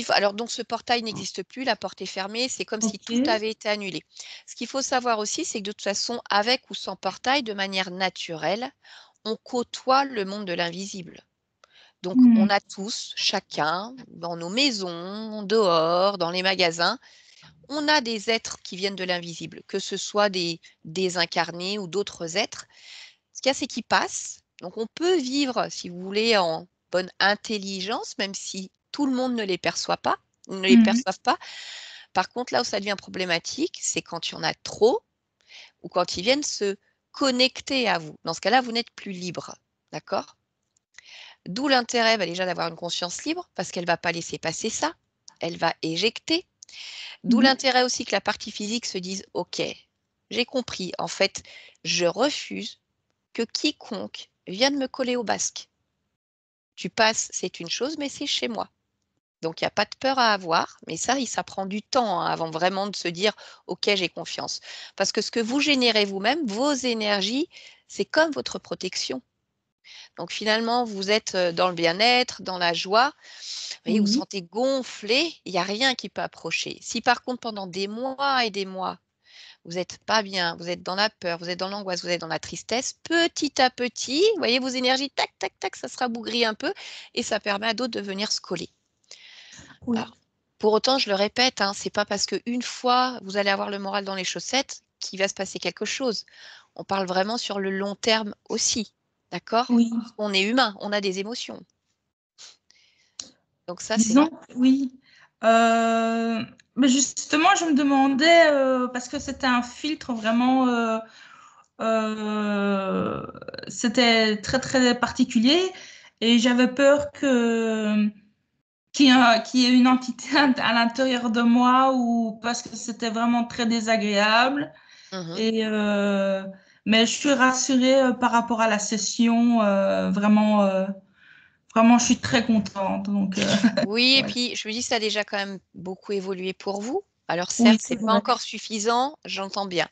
Alors, donc, ce portail n'existe plus, la porte est fermée, c'est comme si Ok. tout avait été annulé. Ce qu'il faut savoir aussi, c'est que de toute façon, avec ou sans portail, de manière naturelle, on côtoie le monde de l'invisible. Donc, on Mhm. a tous, chacun, dans nos maisons, dehors, dans les magasins, on a des êtres qui viennent de l'invisible, que ce soit des incarnés ou d'autres êtres. Ce qu'il y a, c'est qu'ils passent. Donc, on peut vivre, si vous voulez, en bonne intelligence, même si tout le monde ne les perçoit pas, ne les Mhm. perçoivent pas. Par contre, là où ça devient problématique, c'est quand il y en a trop ou quand ils viennent se connecter à vous. Dans ce cas-là, vous n'êtes plus libre. D'accord? D'où l'intérêt déjà d'avoir une conscience libre, parce qu'elle ne va pas laisser passer ça. Elle va éjecter. D'où Mhm. l'intérêt aussi que la partie physique se dise, OK, j'ai compris. En fait, je refuse que quiconque vienne me coller au basque. Tu passes, c'est une chose, mais c'est chez moi. Donc, il n'y a pas de peur à avoir, mais ça prend du temps hein, avant vraiment de se dire, OK, j'ai confiance. Parce que ce que vous générez vous-même, vos énergies, c'est comme votre protection. Donc, finalement, vous êtes dans le bien-être, dans la joie. Vous voyez, vous Oui. sentez gonflé, il n'y a rien qui peut approcher. Si par contre, pendant des mois et des mois, vous n'êtes pas bien, vous êtes dans la peur, vous êtes dans l'angoisse, vous êtes dans la tristesse, petit à petit, vous voyez vos énergies, tac, tac, tac, ça se rabougrit un peu et ça permet à d'autres de venir se coller. Oui. Alors, pour autant, je le répète, hein, c'est pas parce qu'une fois vous allez avoir le moral dans les chaussettes qu'il va se passer quelque chose. On parle vraiment sur le long terme aussi, d'accord? Oui. On est humain, on a des émotions. Donc ça, c'est Disons, vrai. oui. Mais justement, je me demandais, parce que c'était un filtre vraiment, euh, c'était très, très particulier, et j'avais peur qu'il y ait une entité à l'intérieur de moi, ou parce que c'était vraiment très désagréable. Mhm. Et, mais je suis rassurée par rapport à la session, vraiment, vraiment, je suis très contente. Donc, Oui, et ouais. puis je me dis, ça a déjà quand même beaucoup évolué pour vous. Alors Oui, certes, c'est c'est pas vrai. encore suffisant, j'entends bien.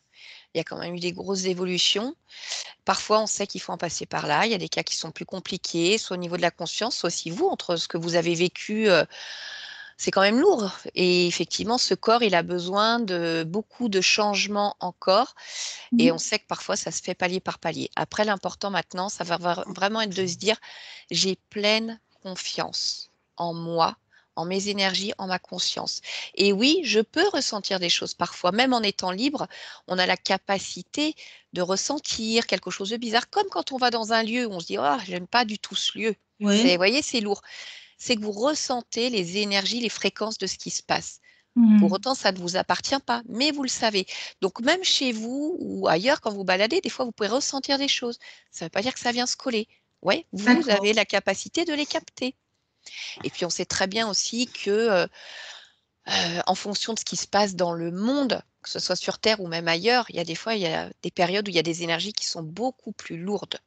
Il y a quand même eu des grosses évolutions. Parfois, on sait qu'il faut en passer par là. Il y a des cas qui sont plus compliqués, soit au niveau de la conscience, soit aussi vous, entre ce que vous avez vécu, c'est quand même lourd. Et effectivement, ce corps, il a besoin de beaucoup de changements encore. Et on Mhm. sait que parfois, ça se fait palier par palier. Après, l'important maintenant, ça va vraiment être de se dire, j'ai pleine confiance en moi, en mes énergies, en ma conscience. Et oui, je peux ressentir des choses parfois, même en étant libre, on a la capacité de ressentir quelque chose de bizarre, comme quand on va dans un lieu où on se dit, oh, j'aime pas du tout ce lieu. Vous Oui. voyez, c'est lourd. C'est que vous ressentez les énergies, les fréquences de ce qui se passe. Pour Mhm. autant, ça ne vous appartient pas, mais vous le savez. Donc, même chez vous ou ailleurs, quand vous baladez, des fois, vous pouvez ressentir des choses. Ça ne veut pas dire que ça vient se coller. Oui, vous D'accord. avez la capacité de les capter. Et puis, on sait très bien aussi que, en fonction de ce qui se passe dans le monde, que ce soit sur Terre ou même ailleurs, il y a des fois, il y a des périodes où il y a des énergies qui sont beaucoup plus lourdes.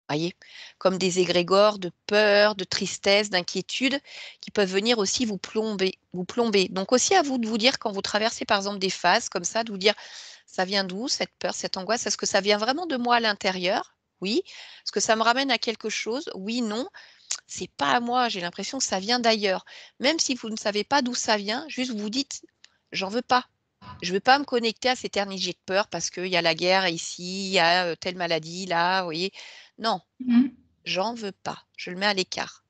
Voyez, comme des égrégores de peur, de tristesse, d'inquiétude, qui peuvent venir aussi vous plomber, vous plomber. Donc aussi à vous de vous dire quand vous traversez par exemple des phases comme ça, de vous dire ça vient d'où cette peur, cette angoisse? Est-ce que ça vient vraiment de moi à l'intérieur? Oui. Est-ce que ça me ramène à quelque chose? Oui, non. C'est pas à moi. J'ai l'impression que ça vient d'ailleurs. Même si vous ne savez pas d'où ça vient, juste vous dites j'en veux pas. Je veux pas me connecter à cette énergie de peur parce qu'il y a la guerre ici, il y a telle maladie là, vous voyez. Non, Mhm. j'en veux pas. Je le mets à l'écart.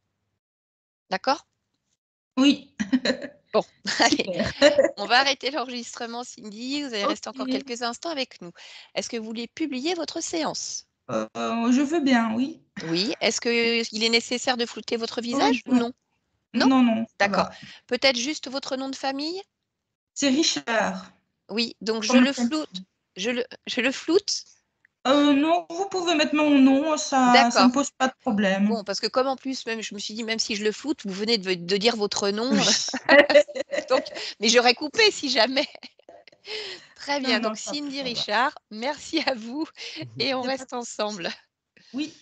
D'accord? Oui, Bon, allez, super. on va arrêter l'enregistrement, Cindy. Vous allez Ok. rester encore quelques instants avec nous. Est-ce que vous voulez publier votre séance? Je veux bien, oui. Oui. Est-ce qu'il est nécessaire de flouter votre Oui, visage ou non, non? Non? non, non, ça D'accord. va. Peut-être juste votre nom de famille? C'est Richard, Oui. Donc je comme le le prénom. floute. Je le floute? Non, vous pouvez mettre mon nom, ça me D'accord. pose pas de problème. Bon, parce que comme en plus, même, je me suis dit, même si je le floute, vous venez de dire votre nom. Oui. Donc, mais j'aurais coupé si jamais. Très Non, bien. non, Donc, Cindy ça va. Richard, merci à vous et on Y a pas de reste ensemble. Oui.